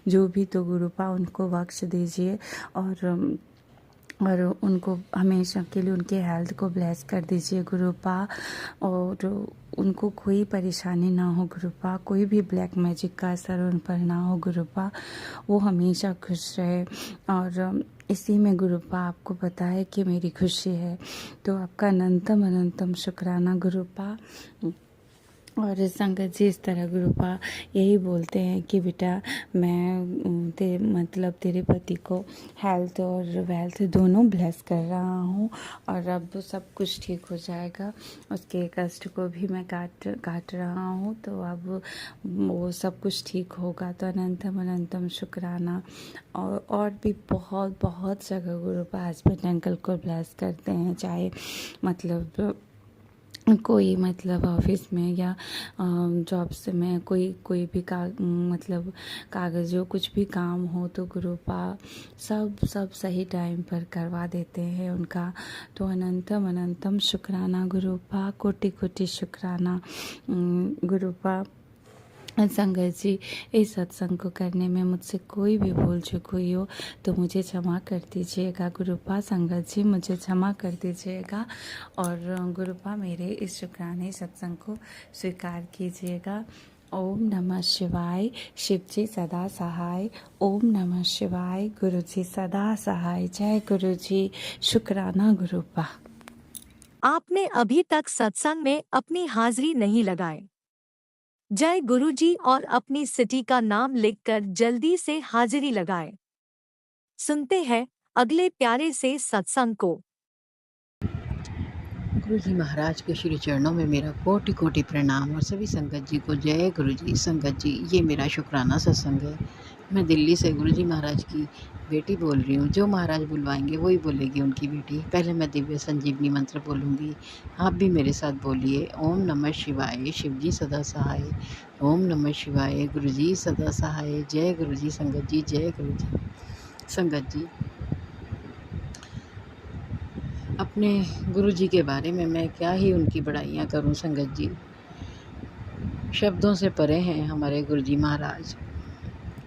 जो भी, तो गुरुपा उनको बख्श दीजिए। और और उनको हमेशा के लिए उनके हेल्थ को ब्लेस कर दीजिए गुरुपा। और उनको कोई परेशानी ना हो गुरुपा, कोई भी ब्लैक मैजिक का असर उन पर ना हो गुरुपा, वो हमेशा खुश रहे। और इसी में गुरुपा आपको पता है कि मेरी खुशी है, तो आपका अनंतम अनंतम शुक्राना गुरुपा। और संगत जी इस तरह गुरुपा यही बोलते हैं कि बेटा मैं तेरे पति को हेल्थ और वेल्थ दोनों ब्लेस कर रहा हूँ, और अब सब कुछ ठीक हो जाएगा। उसके कष्ट को भी मैं काट रहा हूँ, तो अब वो सब कुछ ठीक होगा। तो अनंतम अनंतम शुक्राना। और भी बहुत बहुत जगह गुरुपा हस्बैंड अंकल को ब्लेस करते हैं, चाहे मतलब कोई मतलब ऑफिस में या जॉब्स में कोई भी मतलब कागज़ों कुछ भी काम हो तो गुरुपा सब सही टाइम पर करवा देते हैं उनका। तो अनंतम अनंतम शुक्राना गुरुपा, कोटि कोटि शुक्राना गुरुपा। संगत जी इस सत्संग को करने में मुझसे कोई भी भूल चूक हुई हो तो मुझे क्षमा कर दीजिएगा गुरुपा। संगत जी मुझे क्षमा कर दीजिएगा, और गुरुपा मेरे इस शुक्राने सत्संग को स्वीकार कीजिएगा। ओम नमः शिवाय, शिव जी सदा सहाय। ओम नमः शिवाय, गुरु जी सदा सहाय। जय गुरु जी, शुक्राना गुरुपा। आपने अभी तक सत्संग में अपनी हाजिरी नहीं लगाई। जय गुरुजी और अपनी सिटी का नाम लिखकर जल्दी से हाजिरी लगाएं। सुनते हैं अगले प्यारे से सत्संग को। गुरु जी महाराज के श्री चरणों में मेरा कोटि कोटि प्रणाम, और सभी संगत जी को जय गुरु जी। संगत जी ये मेरा शुक्राना सत्संग है। मैं दिल्ली से गुरु जी महाराज की बेटी बोल रही हूँ। जो महाराज बुलवाएंगे वही बोलेगी उनकी बेटी। पहले मैं दिव्य संजीवनी मंत्र बोलूँगी, आप भी मेरे साथ बोलिए। ओम नमः शिवाय, शिव जी सदा सहाय। ओम नमः शिवाय, गुरु जी सदा सहाय। जय गुरु जी। संगत जी जय गुरु जी। संगत जी अपने गुरु जी के बारे में मैं क्या ही उनकी बड़ाइयाँ करूं। संगत जी शब्दों से परे हैं हमारे गुरु जी महाराज।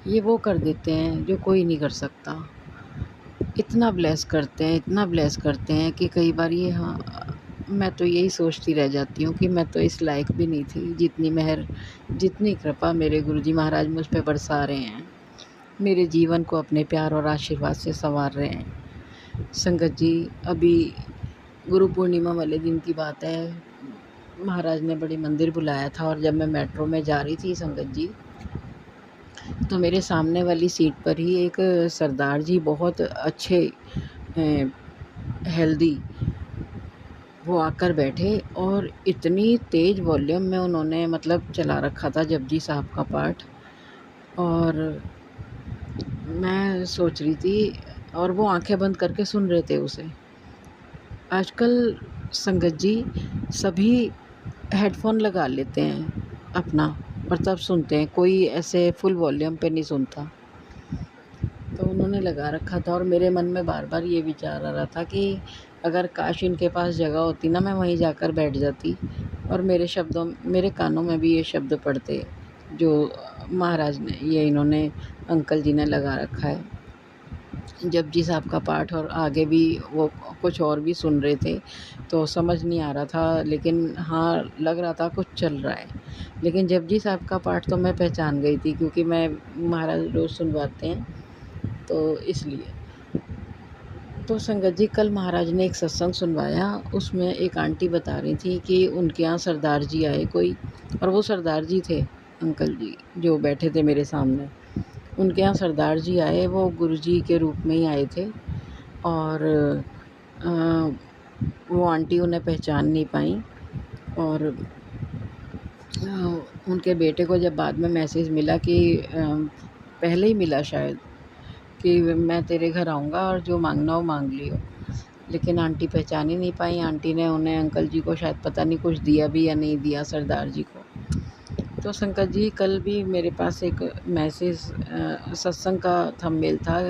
ये वो कर देते हैं जो कोई नहीं कर सकता। इतना ब्लेस करते हैं, इतना ब्लेस करते हैं कि कई बार ये मैं तो यही सोचती रह जाती हूँ कि मैं तो इस लायक भी नहीं थी। जितनी मेहर, जितनी कृपा मेरे गुरु जी महाराज मुझ पे बरसा रहे हैं, मेरे जीवन को अपने प्यार और आशीर्वाद से संवार रहे हैं। संगत जी अभी गुरु पूर्णिमा वाले दिन की बात है, महाराज ने बड़ी मंदिर बुलाया था, और जब मैं मेट्रो में जा रही थी संगत जी, तो मेरे सामने वाली सीट पर ही एक सरदार जी बहुत अच्छे हेल्दी वो आकर बैठे, और इतनी तेज़ वॉल्यूम में उन्होंने मतलब चला रखा था जपजी साहब का पाठ। और मैं सोच रही थी, और वो आंखें बंद करके सुन रहे थे उसे। आजकल संगत जी सभी हेडफोन लगा लेते हैं अपना, और तब सुनते हैं, कोई ऐसे फुल वॉल्यूम पे नहीं सुनता। तो उन्होंने लगा रखा था, और मेरे मन में बार बार ये विचार आ रहा था कि अगर काश इनके पास जगह होती ना, मैं वहीं जाकर बैठ जाती और मेरे कानों में भी ये शब्द पढ़ते जो महाराज ने, ये इन्होंने अंकल जी ने लगा रखा है जपजी साहब का पाठ। और आगे भी वो कुछ और भी सुन रहे थे, तो समझ नहीं आ रहा था, लेकिन हाँ लग रहा था कुछ चल रहा है। लेकिन जपजी साहब का पाठ तो मैं पहचान गई थी, क्योंकि मैं महाराज रोज़ सुनवाते हैं, तो इसलिए। तो संगत जी कल महाराज ने एक सत्संग सुनवाया, उसमें एक आंटी बता रही थी कि उनके यहाँ सरदार जी आए कोई, और वो सरदार जी थे अंकल जी जो बैठे थे मेरे सामने। उनके यहाँ सरदार जी आए, वो गुरुजी के रूप में ही आए थे, और वो आंटी उन्हें पहचान नहीं पाई। और उनके बेटे को जब बाद में मैसेज मिला कि पहले ही मिला शायद, कि मैं तेरे घर आऊँगा और जो मांगना हो मांग लियो, लेकिन आंटी पहचान ही नहीं पाई। आंटी ने उन्हें अंकल जी को शायद पता नहीं कुछ दिया भी या नहीं दिया सरदार जी को। तो संकट जी कल भी मेरे पास एक मैसेज सत्संग का थंबनेल था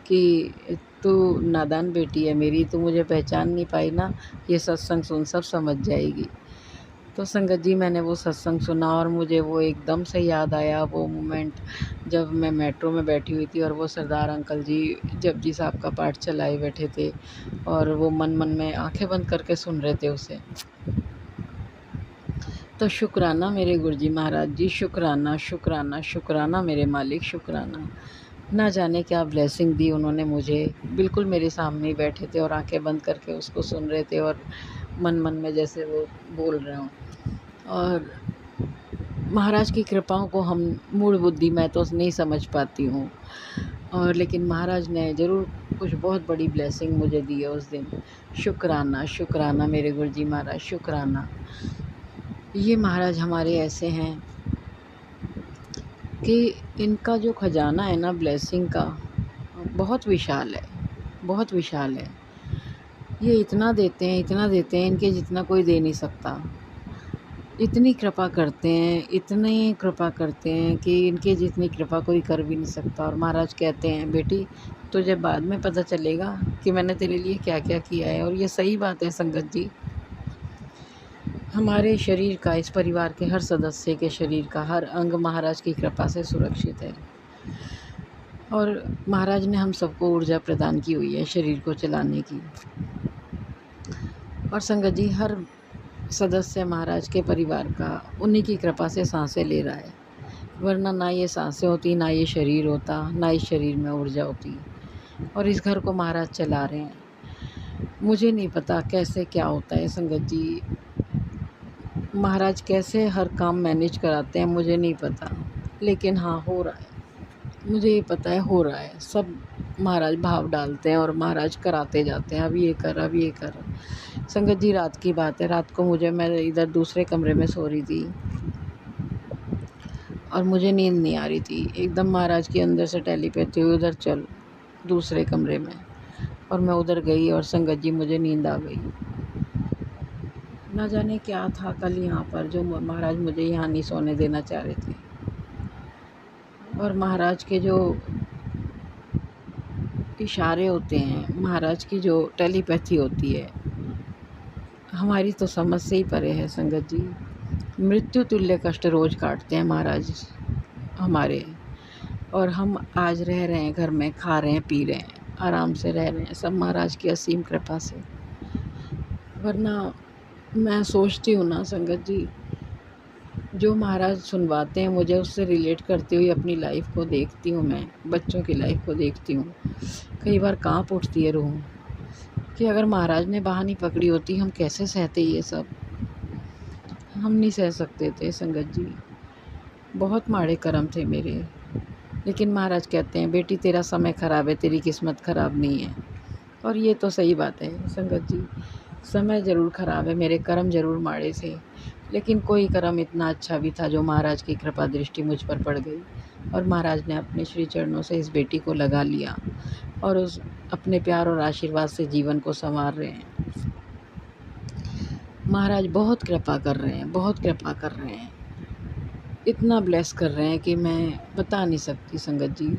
कि तू नादान बेटी है मेरी, तू मुझे पहचान नहीं पाई ना, ये सत्संग सुन सब समझ जाएगी। तो संगत जी, मैंने वो सत्संग सुना और मुझे वो एकदम से याद आया वो मोमेंट जब मैं मेट्रो में बैठी हुई थी और वो सरदार अंकल जी जपजी साहब का पाठ चलाए बैठे थे और वो मन मन में आंखें बंद करके सुन रहे थे उसे। तो शुक्राना मेरे गुरुजी महाराज जी, शुक्राना शुक्राना शुक्राना मेरे मालिक, शुक्राना। ना जाने क्या ब्लेसिंग दी उन्होंने मुझे। बिल्कुल मेरे सामने ही बैठे थे और आंखें बंद करके उसको सुन रहे थे और मन मन में जैसे वो बोल रहे हों। और महाराज की कृपाओं को हम मूढ़ बुद्धि मैं तो नहीं समझ पाती हूँ, और लेकिन महाराज ने ज़रूर कुछ बहुत बड़ी ब्लेसिंग मुझे दी है उस दिन। शुक्राना शुक्राना मेरे गुरुजी महाराज, शुक्राना। ये महाराज हमारे ऐसे हैं कि इनका जो खजाना है ना ब्लेसिंग का, बहुत विशाल है, बहुत विशाल है। ये इतना देते हैं, इतना देते हैं, इनके जितना कोई दे नहीं सकता। इतनी कृपा करते हैं, इतनी कृपा करते हैं कि इनके जितनी कृपा कोई कर भी नहीं सकता। और महाराज कहते हैं, बेटी तुझे बाद में पता चलेगा कि मैंने तेरे लिए क्या क्या किया है। और ये सही बात है संगत जी। हमारे शरीर का, इस परिवार के हर सदस्य के शरीर का हर अंग महाराज की कृपा से सुरक्षित है। और महाराज ने हम सबको ऊर्जा प्रदान की हुई है शरीर को चलाने की। और संगत जी, हर सदस्य महाराज के परिवार का उन्हीं की कृपा से सांसें ले रहा है, वरना ना ये सांसें होती, ना ये शरीर होता, ना इस शरीर में ऊर्जा होती। और इस घर को महाराज चला रहे हैं। मुझे नहीं पता कैसे क्या होता है संगत जी, महाराज कैसे हर काम मैनेज कराते हैं, मुझे नहीं पता। लेकिन हाँ, हो रहा है, मुझे ये पता है हो रहा है। सब महाराज भाव डालते हैं और महाराज कराते जाते हैं, अब ये कर, अब ये कर। संगत जी, रात की बात है, रात को मैं इधर दूसरे कमरे में सो रही थी और मुझे नींद नहीं आ रही थी। एकदम महाराज की अंदर से टेलीपैथी हुई, उधर चल दूसरे कमरे में। और मैं उधर गई और संगत जी मुझे नींद आ गई। ना जाने क्या था कल यहाँ पर जो महाराज मुझे यहाँ नहीं सोने देना चाह रहे थे। और महाराज के जो इशारे होते हैं, महाराज की जो टेलीपैथी होती है, हमारी तो समझ से ही परे है संगत जी। मृत्यु तुल्य कष्ट रोज़ काटते हैं महाराज हमारे, और हम आज रह रहे हैं घर में, खा रहे हैं, पी रहे हैं, आराम से रह रहे हैं, सब महाराज की असीम कृपा से। वरना मैं सोचती हूँ ना संगत जी, जो महाराज सुनवाते हैं मुझे, उससे रिलेट करती हुई अपनी लाइफ को देखती हूँ, मैं बच्चों की लाइफ को देखती हूँ। कई बार कांप उठती है रूह कि अगर महाराज ने बाह नहीं पकड़ी होती, हम कैसे सहते ये सब। हम नहीं सह सकते थे संगत जी, बहुत माड़े कर्म थे मेरे। लेकिन महाराज कहते हैं, बेटी तेरा समय ख़राब है, तेरी किस्मत ख़राब नहीं है। और ये तो सही बात है संगत जी, समय ज़रूर ख़राब है, मेरे कर्म ज़रूर माड़े थे, लेकिन कोई कर्म इतना अच्छा भी था जो महाराज की कृपा दृष्टि मुझ पर पड़ गई। और महाराज ने अपने श्री चरणों से इस बेटी को लगा लिया और उस अपने प्यार और आशीर्वाद से जीवन को संवार रहे हैं। महाराज बहुत कृपा कर रहे हैं, बहुत कृपा कर रहे हैं, इतना ब्लेस कर रहे हैं कि मैं बता नहीं सकती संगत जी।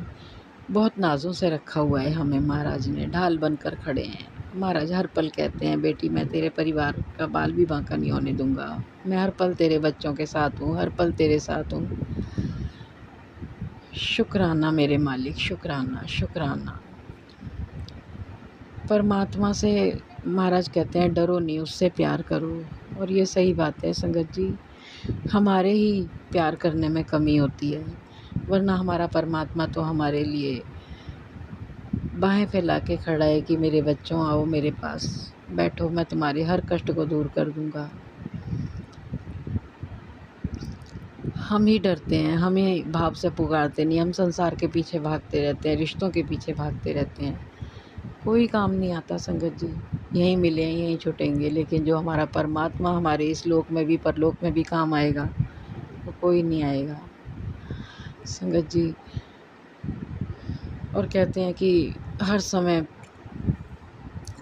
बहुत नाज़ों से रखा हुआ है हमें महाराज ने, ढाल बनकर खड़े हैं। महाराज हर पल कहते हैं, बेटी मैं तेरे परिवार का बाल भी बांका नहीं होने दूंगा, मैं हर पल तेरे बच्चों के साथ हूँ, हर पल तेरे साथ हूँ। शुक्राना मेरे मालिक, शुक्राना शुक्राना। परमात्मा से महाराज कहते हैं, डरो नहीं, उससे प्यार करो। और ये सही बात है संगत जी, हमारे ही प्यार करने में कमी होती है, वरना हमारा परमात्मा तो हमारे लिए बाहें फैला के खड़ा है कि मेरे बच्चों आओ मेरे पास, बैठो, मैं तुम्हारे हर कष्ट को दूर कर दूंगा। हम ही डरते हैं, हम ही भाव से पुकारते नहीं, हम संसार के पीछे भागते रहते हैं, रिश्तों के पीछे भागते रहते हैं। कोई काम नहीं आता संगत जी, यहीं मिले यहीं छुटेंगे। लेकिन जो हमारा परमात्मा हमारे इस लोक में भी परलोक में भी काम आएगा, तो कोई नहीं आएगा संगत जी। और कहते हैं कि हर समय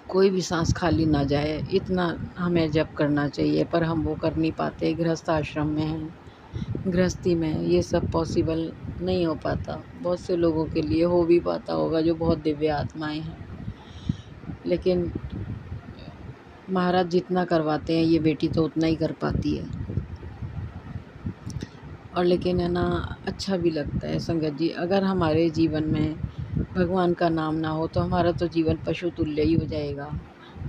कोई भी सांस खाली ना जाए, इतना हमें जप करना चाहिए, पर हम वो कर नहीं पाते। गृहस्थ आश्रम में हैं, गृहस्थी में ये सब पॉसिबल नहीं हो पाता। बहुत से लोगों के लिए हो भी पाता होगा जो बहुत दिव्य आत्माएं हैं, लेकिन महाराज जितना करवाते हैं ये बेटी तो उतना ही कर पाती है। और लेकिन है ना, अच्छा भी लगता है संगत जी। अगर हमारे जीवन में भगवान का नाम ना हो तो हमारा तो जीवन पशु तुल्य ही हो जाएगा।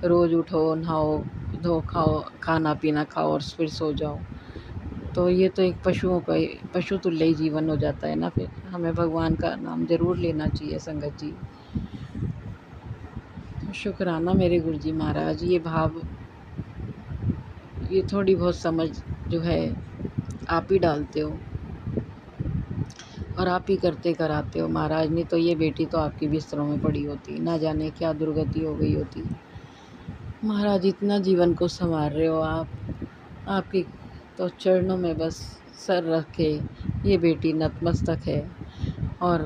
रोज़ उठो, नहाओ, धो, खाओ, खाना पीना खाओ और फिर सो जाओ, तो ये तो एक पशु तुल्य ही जीवन हो जाता है ना। फिर हमें भगवान का नाम ज़रूर लेना चाहिए संगत जी। तो शुक्राना मेरे गुरु जी महाराज, ये भाव, ये थोड़ी बहुत समझ जो है आप ही डालते हो और आप ही करते कराते हो महाराज। नहीं तो ये बेटी तो आपकी बिस्तरों में पड़ी होती, ना जाने क्या दुर्गति हो गई होती। महाराज इतना जीवन को संवार रहे हो आप, आपके तो चरणों में बस सर रख के ये बेटी नतमस्तक है और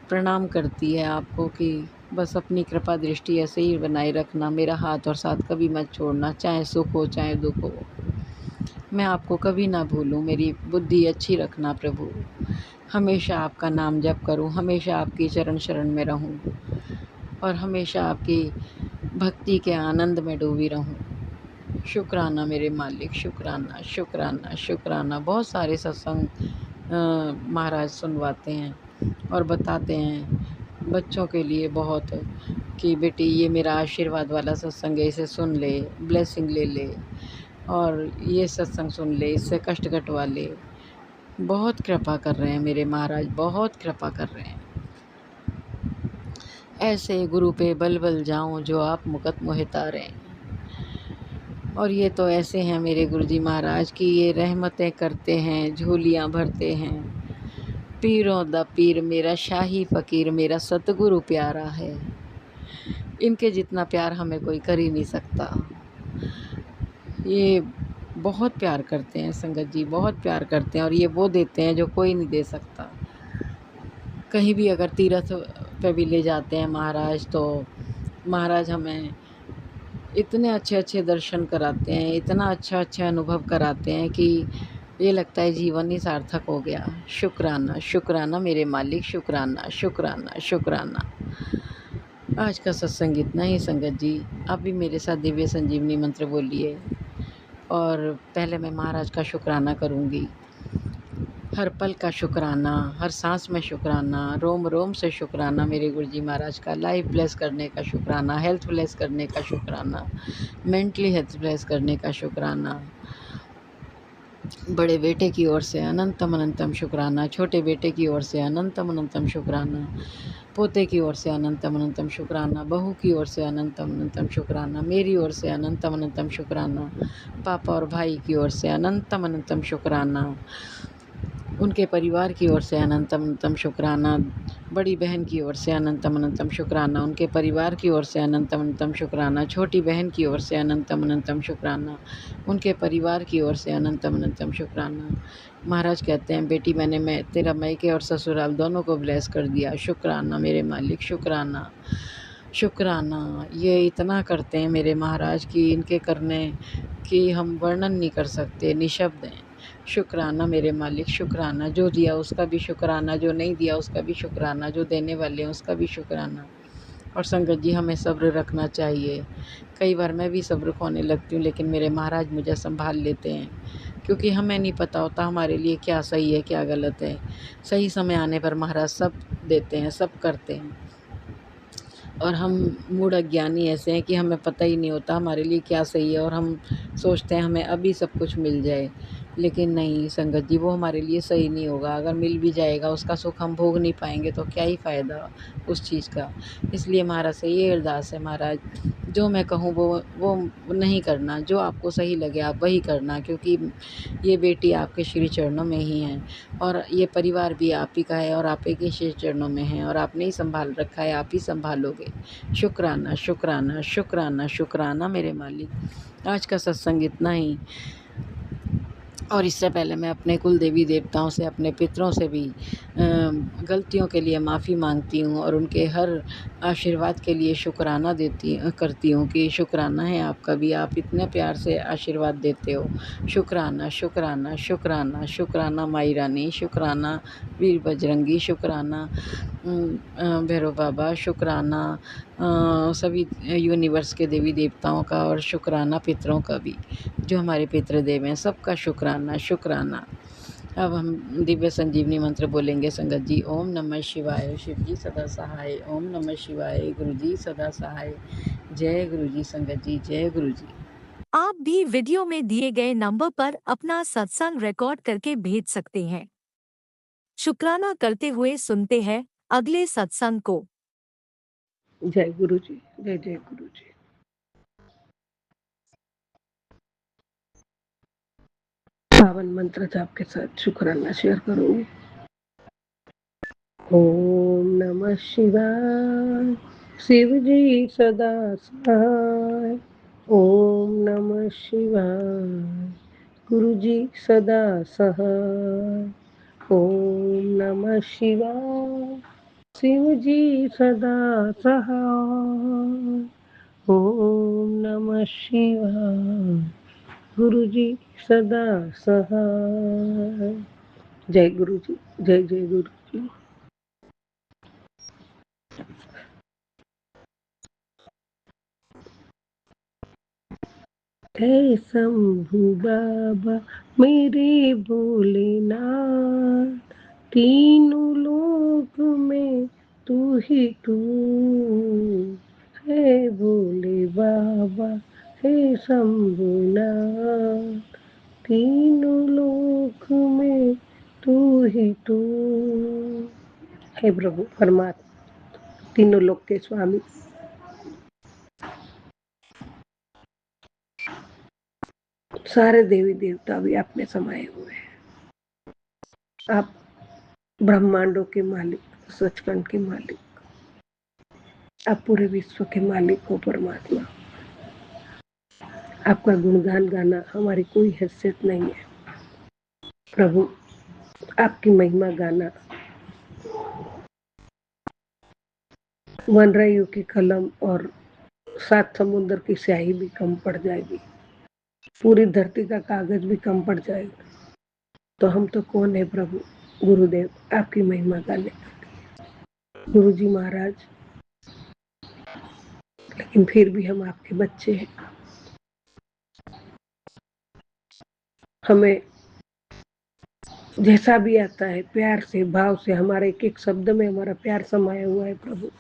प्रणाम करती है आपको कि बस अपनी कृपा दृष्टि ऐसे ही बनाए रखना, मेरा हाथ और साथ कभी मत छोड़ना, चाहे सुख हो चाहे दुख हो, मैं आपको कभी ना भूलूं। मेरी बुद्धि अच्छी रखना प्रभु, हमेशा आपका नाम जप करूं, हमेशा आपकी चरण शरण में रहूं और हमेशा आपकी भक्ति के आनंद में डूबी रहूं। शुक्राना मेरे मालिक, शुक्राना शुक्राना शुक्राना। बहुत सारे सत्संग महाराज सुनवाते हैं और बताते हैं बच्चों के लिए बहुत, कि बेटी ये मेरा आशीर्वाद वाला सत्संग है, इसे सुन ले, ब्लेसिंग ले ले, और ये सत्संग सुन ले, इससे कष्ट कटवा ले। बहुत कृपा कर रहे हैं मेरे महाराज, बहुत कृपा कर रहे हैं। ऐसे गुरु पे बल बल जाऊं जो आप मुकत मोहि तारें। और ये तो ऐसे हैं मेरे गुरुजी महाराज कि ये रहमतें करते हैं, झोलियां भरते हैं। पीरों दा पीर मेरा शाही फ़कीर, मेरा सतगुरु प्यारा है। इनके जितना प्यार हमें कोई कर ही नहीं सकता। ये बहुत प्यार करते हैं संगत जी, बहुत प्यार करते हैं, और ये वो देते हैं जो कोई नहीं दे सकता। कहीं भी अगर तीर्थ पे भी ले जाते हैं महाराज, तो महाराज हमें इतने अच्छे अच्छे दर्शन कराते हैं, इतना अच्छा अच्छा अनुभव कराते हैं कि ये लगता है जीवन ही सार्थक हो गया। शुक्राना शुक्राना मेरे मालिक, शुक्राना शुक्राना शुक्राना। आज का सत्संग इतना ही संगत जी। आप भी मेरे साथ दिव्य संजीवनी मंत्र बोलिए, और पहले मैं महाराज का शुक्राना करूँगी। हर पल का शुक्राना, हर सांस में शुक्राना, रोम रोम से शुक्राना मेरे गुरुजी महाराज का। लाइफ ब्लेस करने का शुक्राना, हेल्थ ब्लेस करने का शुक्राना, मेंटली हेल्थ ब्लेस करने का शुक्राना। बड़े बेटे की ओर से अनंतम अनंतम शुक्राना, छोटे बेटे की ओर से अनंतम अनंतम शुक्राना, पोते की ओर से अनंतम अनंतम शुक्राना, बहू की ओर से अनंतम अनंतम शुक्राना, मेरी ओर से अनंतम अनंतम शुक्राना, पापा और भाई की ओर से अनंतम अनंतम शुक्राना, उनके परिवार की ओर से अनंतम अनंतम शुक्राना, बड़ी बहन की ओर से अनंतम अनंतम शुक्राना, उनके परिवार की ओर से अनंतम अनंतम शुक्राना, छोटी बहन की ओर से अनंतम अनंतम शुक्राना, उनके परिवार की ओर से अनंतम अनंतम शुक्राना। महाराज कहते हैं बेटी मैं तेरा मायके और ससुराल दोनों को ब्लेस कर दिया। शुक्राना मेरे मालिक, शुक्राना शुक्राना। ये इतना करते हैं मेरे महाराज कि इनके करने की हम वर्णन नहीं कर सकते, निशब्द हैं। शुक्राना मेरे मालिक, शुक्राना। जो दिया उसका भी शुक्राना, जो नहीं दिया उसका भी शुक्राना, जो देने वाले हैं उसका भी शुक्राना। और संगत जी हमें सब्र रखना चाहिए। कई बार मैं भी सब्र खोने लगती हूँ, लेकिन मेरे महाराज मुझे संभाल लेते हैं, क्योंकि हमें नहीं पता होता हमारे लिए क्या सही है क्या गलत है। सही समय आने पर महाराज सब देते हैं, सब करते हैं, और हम मूढ़ अज्ञानी ऐसे हैं कि हमें पता ही नहीं होता हमारे लिए क्या सही है, और हम सोचते हैं हमें अभी सब कुछ मिल जाए। लेकिन नहीं संगत जी, वो हमारे लिए सही नहीं होगा। अगर मिल भी जाएगा उसका सुख हम भोग नहीं पाएंगे तो क्या ही फ़ायदा उस चीज़ का। इसलिए महाराज से ये अरदास है, महाराज जो मैं कहूँ वो नहीं करना, जो आपको सही लगे आप वही करना, क्योंकि ये बेटी आपके श्री चरणों में ही है, और ये परिवार भी आप ही का है, और आप ही के श्री चरणों में है, और आपने ही संभाल रखा है, आप ही संभालोगे। शुक्राना शुक्राना शुक्राना शुक्राना मेरे मालिक। आज का सत्संग इतना ही। और इससे पहले मैं अपने कुल देवी देवताओं से, अपने पितरों से भी गलतियों के लिए माफ़ी मांगती हूँ, और उनके हर आशीर्वाद के लिए शुक्राना करती हूँ कि शुक्राना है आपका भी, आप इतने प्यार से आशीर्वाद देते हो। शुक्राना शुक्राना शुक्राना शुक्राना माई रानी, शुक्राना वीर बजरंगी, शुक्राना भैरव बाबा, शुक्राना सभी यूनिवर्स के देवी देवताओं का, और शुक्राना पितरों का भी, जो हमारे पितृदेव हैं, सबका शुक्राना शुक्राना। अब हम दिव्य संजीवनी मंत्र बोलेंगे संगत जी। ओम नमः शिवाय, शिव जी सदा सहाय। ओम नमः शिवाय, गुरु जी सदा सहाय। जय गुरु जी संगत जी, जय गुरु जी। आप भी वीडियो में दिए गए नंबर पर अपना सत्संग रिकॉर्ड करके भेज सकते हैं। शुक्राना करते हुए सुनते हैं अगले सत्संग को। जय गुरु जी, जय जय गुरु जी। पावन मंत्र जाप के साथ शुक्राना शेयर करूंगी। ओम नमः शिवाय, शिव जी सदा सहाय। ओम नमः शिवाय, गुरु जी सदा सहाय। ओम नमः शिवाय, शिव जी सदा सहाय। ओम नमः शिवाय, गुरु जी सदा सहाय। जय गुरु जी, जय जय गुरु जी। हे शंभू बाबा मेरे भोलेनाथ, तीनों लोक में तू ही तू है भोले बाबा। हे शंभुनाथ, तीनों लोक में तू ही तू है प्रभु परमात्मा, तीनों लोक के स्वामी। सारे देवी देवता भी आप में समाये हुए हैं। आप ब्रह्मांडों के मालिक, सचखंड के मालिक, आप पूरे विश्व के मालिक हो परमात्मा। आपका गुणगान गाना हमारी कोई हैसियत नहीं है प्रभु। आपकी महिमा गाना वनरायु की कलम और 7 समुद्र की स्याही भी कम पड़ जाएगी, पूरी धरती का कागज भी कम पड़ जाएगा, तो हम तो कौन है प्रभु गुरुदेव आपकी महिमा गाने। गुरु जी महाराज, लेकिन फिर भी हम आपके बच्चे हैं। हमें जैसा भी आता है प्यार से, भाव से, हमारे एक एक शब्द में हमारा प्यार समाया हुआ है प्रभु।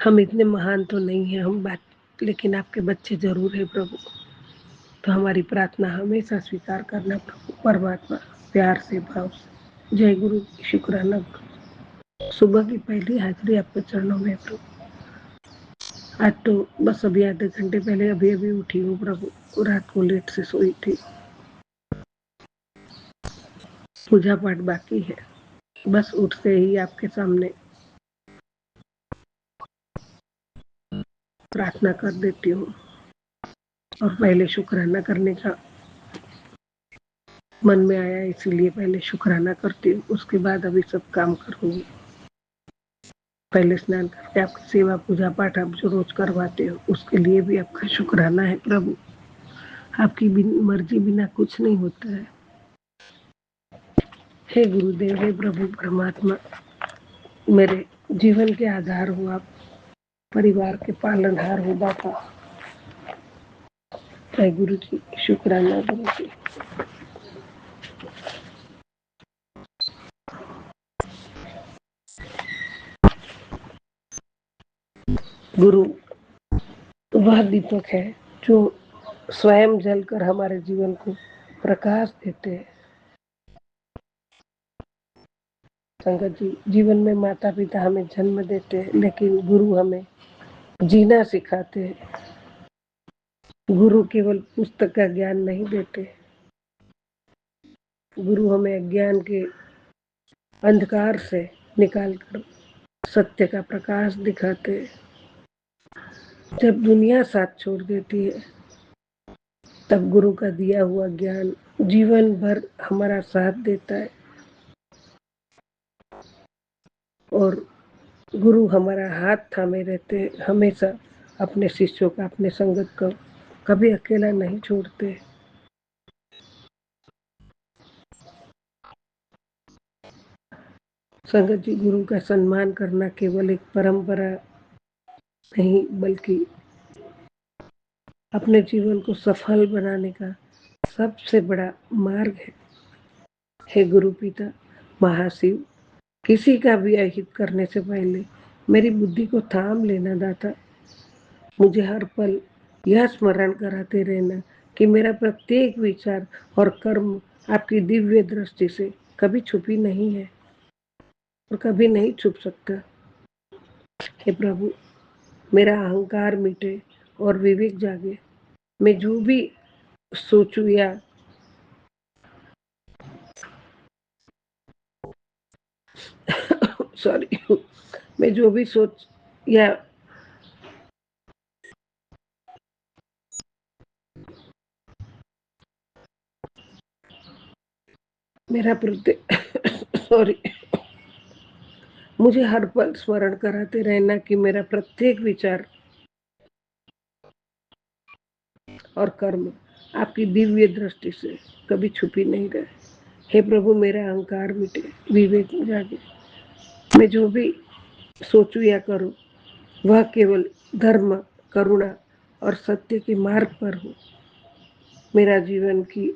हम इतने महान तो नहीं है हम बात, लेकिन आपके बच्चे जरूर है प्रभु। तो हमारी प्रार्थना हमेशा स्वीकार करना प्रभु परमात्मा, प्यार से, भाव से। जय गुरु, शुक्राना गुरु। सुबह की पहली हाजिरी आपके चरणों में प्रभु। आज तो बस अभी आधे घंटे पहले अभी उठी हूँ प्रभु, रात को लेट से सोई थी। पूजा पाठ बाकी है, बस उठते ही आपके सामने प्रार्थना कर देती हूँ और पहले शुक्राना करने का मन में आया, इसीलिए पहले शुक्राना करती हूँ, उसके बाद अभी सब काम करूँगी। पहले स्नान करके आपकी सेवा पूजा पाठ आप जो रोज करवाते हो उसके लिए भी आपका शुक्राना है प्रभु। आपकी मर्जी बिना कुछ नहीं होता है। हे गुरुदेव, हे प्रभु परमात्मा, मेरे जीवन के आधार हो आप, परिवार के पालनहार हो दाता। जय गुरु जी, शुक्राना गुरु जी। गुरु वह दीपक है जो स्वयं जलकर हमारे जीवन को प्रकाश देते हैं। संगत जी, जीवन में माता पिता हमें जन्म देते हैं, लेकिन गुरु हमें जीना सिखाते हैं। गुरु केवल पुस्तक का ज्ञान नहीं देते, गुरु हमें अज्ञान के अंधकार से निकालकर सत्य का प्रकाश दिखाते हैं। जब दुनिया साथ छोड़ देती है तब गुरु का दिया हुआ ज्ञान जीवन भर हमारा साथ देता है और गुरु हमारा हाथ थामे रहते हैं, हमेशा अपने शिष्यों का, अपने संगत को कभी अकेला नहीं छोड़ते। संगत जी, गुरु का सम्मान करना केवल एक परंपरा नहीं, बल्कि अपने जीवन को सफल बनाने का सबसे बड़ा मार्ग है। हे गुरु पिता महाशिव, किसी का भी अहित करने से पहले मेरी बुद्धि को थाम लेना दाता। मुझे हर पल यह स्मरण कराते रहना कि मेरा प्रत्येक विचार और कर्म आपकी दिव्य दृष्टि से कभी छुपी नहीं है और कभी नहीं छुप सकता। हे प्रभु, मेरा अहंकार मिटे और विवेक जागे। मैं जो भी सोचूं या सॉरी मैं जो भी सोच या मेरा प्रत्येक सॉरी मुझे हर पल स्मरण कराते रहना कि मेरा प्रत्येक विचार और कर्म आपकी दिव्य दृष्टि से कभी छुपी नहीं रहे। हे प्रभु, मेरा अहंकार मिटे, विवेक जागे। मैं जो भी सोचूं या करूं वह केवल धर्म, करुणा और सत्य के मार्ग पर हो। मेरा जीवन की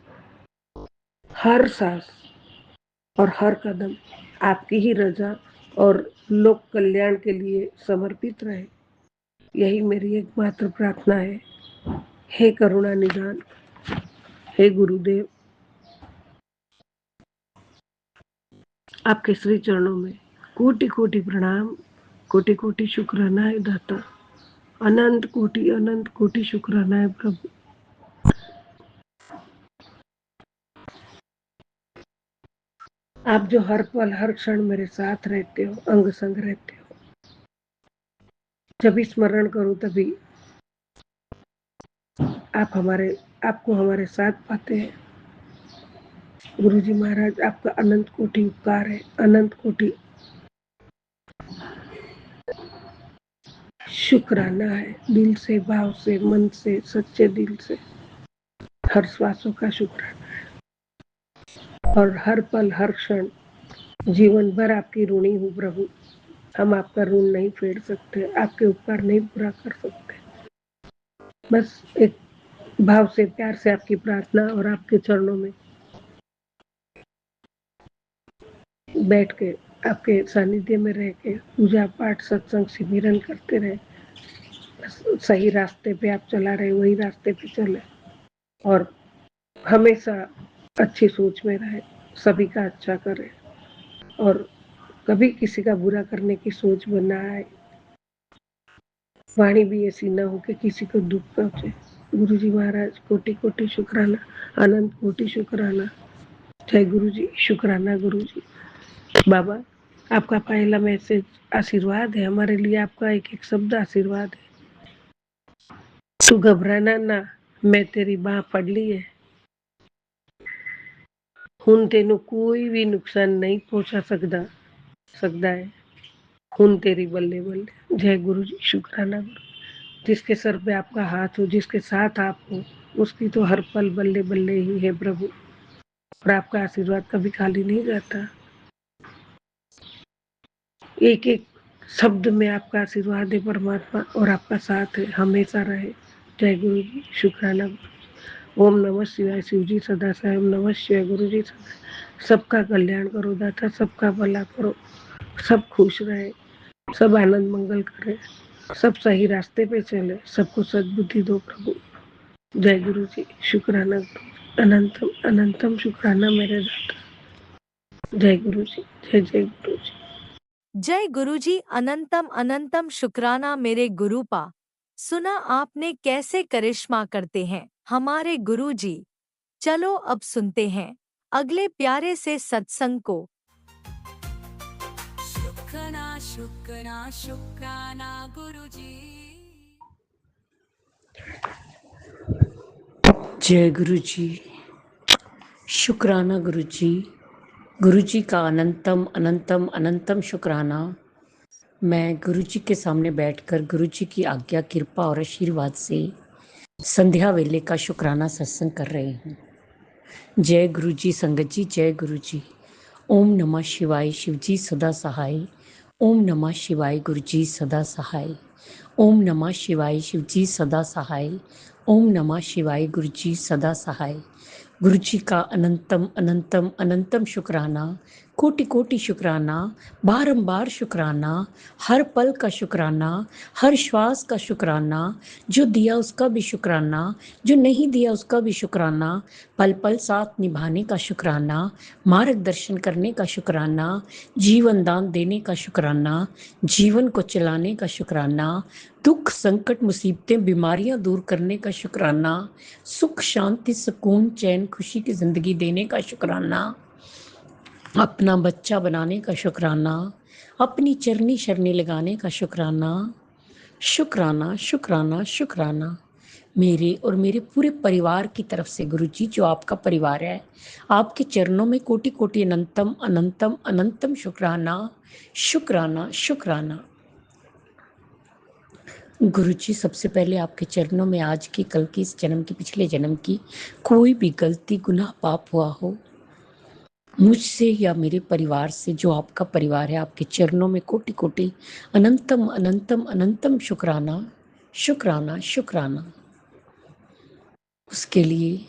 हर सांस और हर कदम आपकी ही रजा और लोक कल्याण के लिए समर्पित रहे। यही मेरी एकमात्र प्रार्थना है। हे करुणा निदान, हे गुरुदेव, आपके श्री चरणों में कोटि कोटि प्रणाम, कोटि कोटि शुक्राना है दाता। अनंत कोटि शुक्राना है प्रभु। आप जो हर पल हर क्षण मेरे साथ रहते हो, अंग संग रहते हो। जब भी स्मरण करूं तभी आपको हमारे साथ पाते हैं। गुरु जी महाराज, आपका अनंत कोटि उपकार है, अनंत कोटि शुक्राना है। दिल से, भाव से, मन से, सच्चे दिल से हर श्वासों का शुक्राना है। और हर पल हर क्षण जीवन भर आपकी ऋणी हूँ प्रभु। हम आपका ऋण नहीं फेर सकते, आपके उपकार नहीं पूरा कर सकते। बस एक भाव से, प्यार से आपकी प्रार्थना और आपके चरणों में बैठ के, आपके सानिध्य में रह के पूजा पाठ सत्संग सिमरन करते रहे। सही रास्ते पे आप चला रहे, वही रास्ते पे चले और हमेशा अच्छी सोच में रहे, सभी का अच्छा करे और कभी किसी का बुरा करने की सोच बना आए। वाणी भी ऐसी ना हो कि किसी को दुख पहुंचे। गुरु जी महाराज, कोटि कोटि शुक्राना, अनंत कोटि शुक्राना। जय गुरु जी, शुक्राना गुरु जी। बाबा, आपका पहला मैसेज आशीर्वाद है हमारे लिए। आपका एक एक शब्द आशीर्वाद है। तू घबराना ना, मैं तेरी बाह फड़ ली है। हुण तेनू कोई भी नुकसान नहीं पहुंचा सकता है। हुण तेरी बल्ले बल्ले। जय गुरु जी, शुक्राना गुरु। जिसके सर पे आपका हाथ हो, जिसके साथ आप हो, उसकी तो हर पल बल्ले बल्ले ही है प्रभु। और आपका आशीर्वाद कभी खाली नहीं जाता। एक एक शब्द में आपका आशीर्वाद है परमात्मा और आपका साथ है, हमेशा रहे। जय गुरु जी, शुक्राना गुरु जी। ओम नमः शिवाय। शिव जी सदा साहेब नमः शिवाय। गुरु जी सदा सबका कल्याण करो दाता, सबका भला करो, सब खुश रहे, सब आनंद मंगल करे, सब सही रास्ते पे चले, सबको सद्बुद्धि दो प्रभु। जय गुरु जी, शुक्राना गुरु जी। अनंतम अनंतम शुक्राना मेरे दाता। जय गुरु जी, जय जय गुरु जी। जय गुरुजी, अनंतम अनंतम शुक्राना मेरे गुरुपा। सुना आपने कैसे करिश्मा करते हैं हमारे गुरुजी। चलो अब सुनते हैं अगले प्यारे से सत्संग को। शुक्राना शुक्राना शुक्राना गुरुजी। जय गुरु जी, शुक्राना गुरु जी का अनंतम अनंतम अनंतम शुक्राना। मैं गुरु जी के सामने बैठकर गुरु जी की आज्ञा, कृपा और आशीर्वाद से संध्या वेले का शुक्राना सत्संग कर रही हूँ। जय गुरु जी संगत जी, जय गुरु जी। ओम नमः शिवाय, शिव जी सदा सहाय। ओम नमः शिवाय, गुरु जी सदा सहाय। ओम नमः शिवाय, शिव जी सदा सहाय। ओम नमः शिवाय। गुरु जी सदा सहाय। गुरु जी का अनंतम अनंतम अनंतम शुक्राना, कोटि कोटि शुक्राना, बारंबार शुक्राना, हर पल का शुक्राना, हर श्वास का शुक्राना, जो दिया उसका भी शुक्राना, जो नहीं दिया उसका भी शुक्राना, पल पल साथ निभाने का शुक्राना, मार्गदर्शन करने का शुक्राना, जीवन दान देने का शुक्राना, जीवन को चलाने का शुक्राना, दुख संकट मुसीबतें बीमारियां दूर करने का शुक्राना, सुख शांति सुकून चैन खुशी की जिंदगी देने का शुक्राना, अपना बच्चा बनाने का शुक्राना, अपनी चरनी शरनी लगाने का शुक्राना, शुक्राना शुक्राना शुक्राना। मेरे और मेरे पूरे परिवार की तरफ से गुरु जी, जो आपका परिवार है, आपके चरणों में कोटि कोटि अनंतम अनंतम अनंतम शुक्राना शुक्राना शुक्राना। गुरु जी, सबसे पहले आपके चरणों में आज की, कल की, इस जन्म की, पिछले जन्म की कोई भी गलती गुनाह पाप हुआ हो मुझसे या मेरे परिवार से, जो आपका परिवार है, आपके चरणों में कोटि कोटि अनंतम अनंतम अनंतम शुक्राना शुक्राना शुक्राना। उसके लिए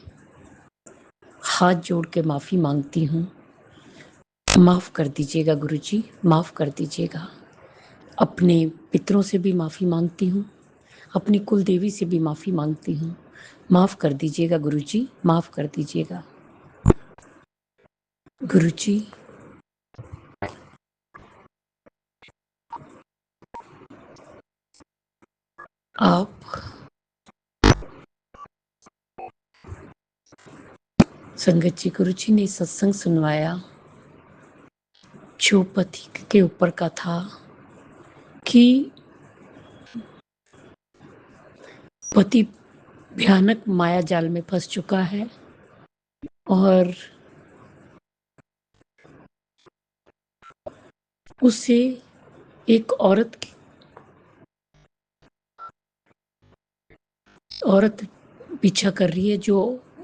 हाथ जोड़ के माफ़ी मांगती हूँ। माफ़ कर दीजिएगा गुरु जी, माफ़ कर दीजिएगा। अपने पितरों से भी माफ़ी मांगती हूँ, अपनी कुल देवी से भी माफ़ी मांगती हूँ। माफ़ कर दीजिएगा गुरु जी, माफ़ कर दीजिएगा। गुरु जी, आप संगत जी, गुरु जी ने सत्संग सुनवाया जो पति के ऊपर का था कि पति भयानक माया जाल में फंस चुका है और उसे एक औरत पीछा कर रही है जो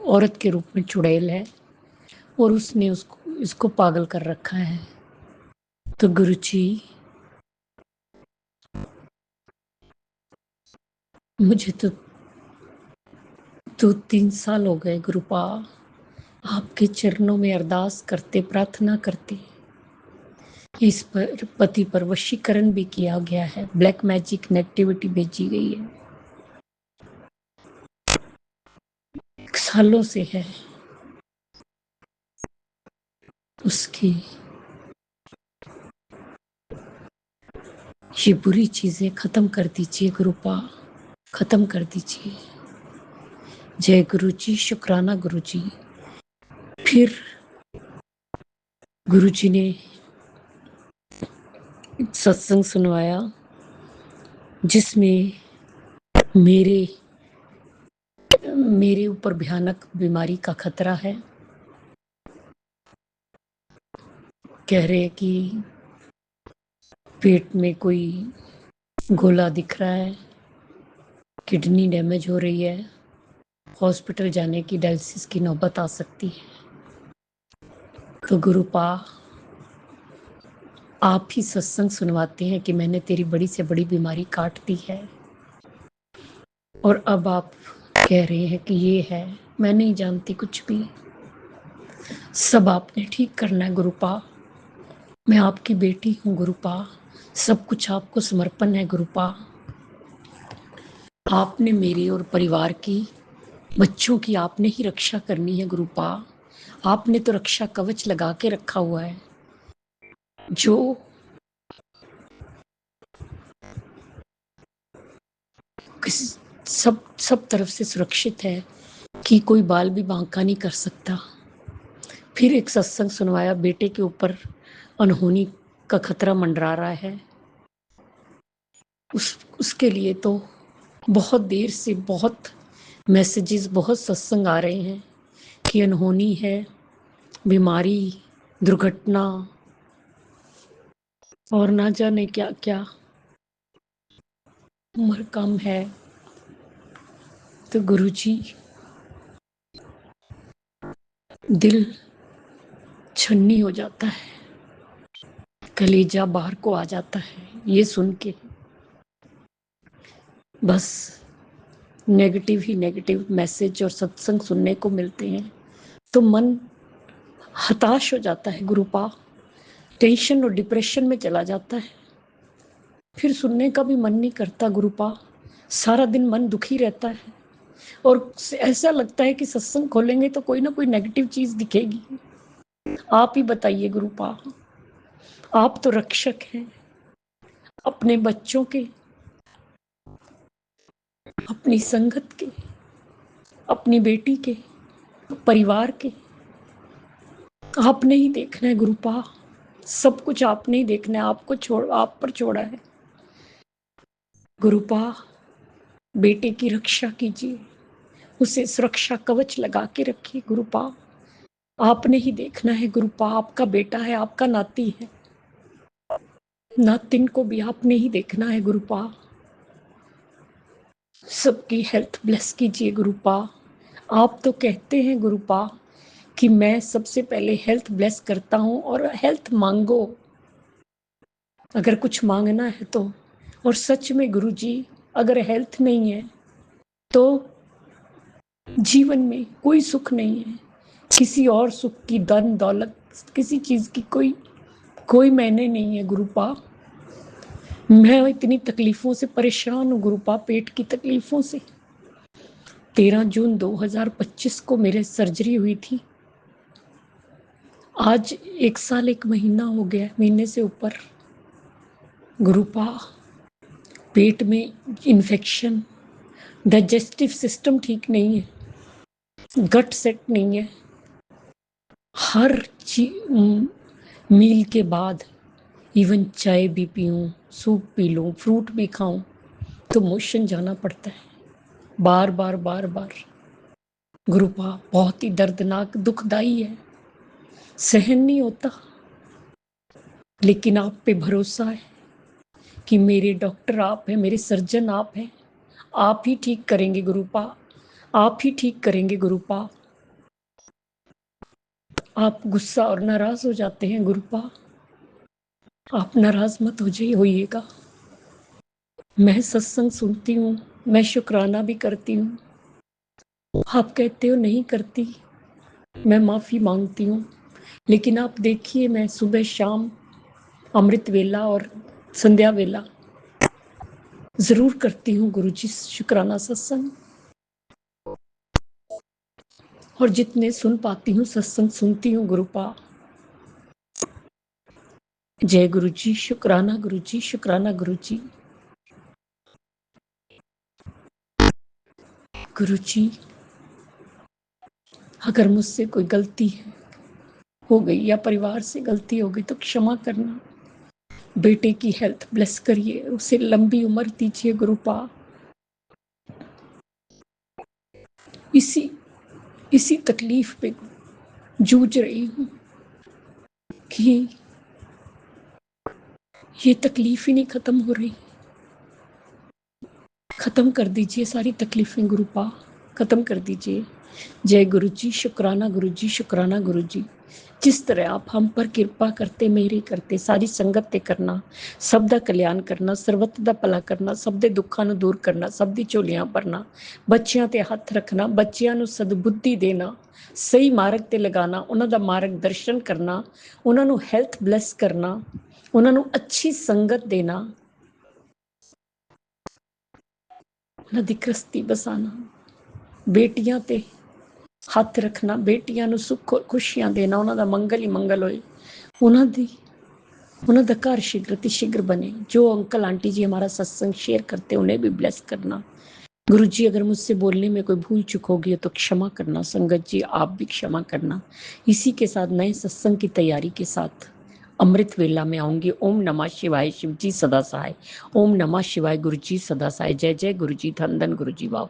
औरत के रूप में चुड़ैल है, और उसने इसको पागल कर रखा है। तो गुरु जी, मुझे तो 2-3 साल हो गए गुरुपा आपके चरणों में अरदास करते, प्रार्थना करते। इस पर पति पर वशीकरण भी किया गया है, ब्लैक मैजिक नेगेटिविटी भेजी गई है, सालों से है। उसकी ये बुरी चीजें खत्म कर दीजिए गुरुपा, खत्म कर दीजिए। जय गुरु जी, शुक्राना गुरु जी। फिर गुरु जी ने सत्संग सुनवाया जिसमें मेरे ऊपर भयानक बीमारी का खतरा है। कह रहे कि पेट में कोई गोला दिख रहा है, किडनी डैमेज हो रही है, हॉस्पिटल जाने की, डायलिसिस की नौबत आ सकती है। तो गुरुपा आप ही सत्संग सुनवाते हैं कि मैंने तेरी बड़ी से बड़ी बीमारी काट दी है, और अब आप कह रहे हैं कि ये है। मैं नहीं जानती कुछ भी, सब आपने ठीक करना है गुरुपा। मैं आपकी बेटी हूँ गुरुपा, सब कुछ आपको समर्पण है गुरुपा। आपने मेरे और परिवार की, बच्चों की आपने ही रक्षा करनी है गुरुपा। आपने तो रक्षा कवच लगा के रखा हुआ है जो सब तरफ से सुरक्षित है कि कोई बाल भी बांका नहीं कर सकता। फिर एक सत्संग सुनवाया, बेटे के ऊपर अनहोनी का खतरा मंडरा रहा है। उसके लिए तो बहुत देर से बहुत मैसेजेस, बहुत सत्संग आ रहे हैं कि अनहोनी है, बीमारी, दुर्घटना और ना जाने क्या क्या, उम्र कम है। तो गुरुजी, दिल छन्नी हो जाता है, कलेजा बाहर को आ जाता है ये सुन के। बस नेगेटिव ही नेगेटिव मैसेज और सत्संग सुनने को मिलते हैं तो मन हताश हो जाता है गुरुपा, टेंशन और डिप्रेशन में चला जाता है, फिर सुनने का भी मन नहीं करता गुरुपा, सारा दिन मन दुखी रहता है और ऐसा लगता है कि सत्संग खोलेंगे तो कोई ना कोई नेगेटिव चीज दिखेगी। आप ही बताइए गुरुपा, आप तो रक्षक हैं अपने बच्चों के, अपनी संगत के, अपनी बेटी के, परिवार के। आपने ही देखना है गुरुपा, सब कुछ आपने ही देखना है, आप पर छोड़ा है गुरुपा। बेटे की रक्षा कीजिए, उसे सुरक्षा कवच लगा के रखिए गुरुपा। आपने ही देखना है गुरुपा, आपका बेटा है, आपका नाती है, नातिन को भी आपने ही देखना है गुरुपा। सबकी हेल्थ ब्लेस कीजिए गुरुपा। आप तो कहते हैं गुरुपा कि मैं सबसे पहले हेल्थ ब्लेस करता हूं और हेल्थ मांगो अगर कुछ मांगना है तो। और सच में गुरुजी, अगर हेल्थ नहीं है तो जीवन में कोई सुख नहीं है। किसी और सुख की, धन दौलत, किसी चीज की कोई मायने नहीं है गुरुपा। मैं इतनी तकलीफों से परेशान हूँ गुरुपा, पेट की तकलीफों से। 13 जून 2025 को मेरे सर्जरी हुई थी, आज 1 साल 1 महीना हो गया, महीने से ऊपर गुरुपा। पेट में इन्फेक्शन, डाइजेस्टिव सिस्टम ठीक नहीं है, गट सेट नहीं है। हर मील के बाद इवन चाय भी पीऊं, सूप पी लूं, फ्रूट भी खाऊं तो मोशन जाना पड़ता है बार बार बार बार गुरुपा। बहुत ही दर्दनाक, दुखदाई है, सहन नहीं होता। लेकिन आप पे भरोसा है कि मेरे डॉक्टर आप हैं, मेरे सर्जन आप हैं, आप ही ठीक करेंगे गुरुपा, आप ही ठीक करेंगे गुरुपा। आप गुस्सा और नाराज हो जाते हैं गुरुपा, आप नाराज मत होइएगा। मैं सत्संग सुनती हूँ, मैं शुक्राना भी करती हूँ, आप कहते हो नहीं करती, मैं माफी मांगती हूँ। लेकिन आप देखिए, मैं सुबह शाम अमृत वेला और संध्या वेला जरूर करती हूँ गुरुजी शुक्राना सत्संग, और जितने सुन पाती हूँ सत्संग सुनती हूँ गुरुपा। जय गुरुजी, शुक्राना गुरुजी, शुक्राना गुरुजी। गुरुजी, अगर मुझसे कोई गलती हो गई या परिवार से गलती हो गई तो क्षमा करना। बेटे की हेल्थ ब्लेस करिए, उसे लंबी उम्र दीजिए गुरुपा। इसी तकलीफ पे जूझ रही हूँ कि ये तकलीफ ही नहीं खत्म हो रही। खत्म कर दीजिए सारी तकलीफें गुरुपा, खत्म कर दीजिए। जय गुरुजी, शुक्राना गुरुजी, शुक्राना गुरुजी। जिस तरह आप हम पर किरपा करते, मेरी करते, सारी संगत ते करना, सब दा कल्याण करना, सर्वत दा भला करना, सब दे दुखां नूं दूर करना, सब दी झोलियां भरना, बच्चियां ते हੱਥ रखना, बच्चियां नूं सद्बुद्धि देना, सही मार्ग ते लगाना, उन्हां दा मार्ग दर्शन करना, उन्हां नूं हेल्थ ब्लेस करना, उन्हां नूं अच्छी संगत देना, उन्हां दी कृस्ती बसाना, बेटियां ते हੱਥ रखना, बेटियां नूं सुख खुशियां देना, उन्हां दा मंगल ही मंगल होए, उन्हां दा घर शीघ्र ते शीघ्र बने। जो अंकल आंटी जी हमारा सत्संग शेयर करते उन्हें भी ब्लेस करना। गुरु जी, अगर मुझसे बोलने में कोई भूल चूक होगी तो क्षमा करना। संगत जी, आप भी क्षमा करना। इसी के साथ नए सत्संग की तैयारी के साथ अमृत वेला में आऊंगी। ओम नमः शिवाय, शिव जी सदा सहाय। ओम नमः शिवाय, गुरु जी सदा सहाय। जय जय गुरु जी, धन धन गुरु जी, बाबा।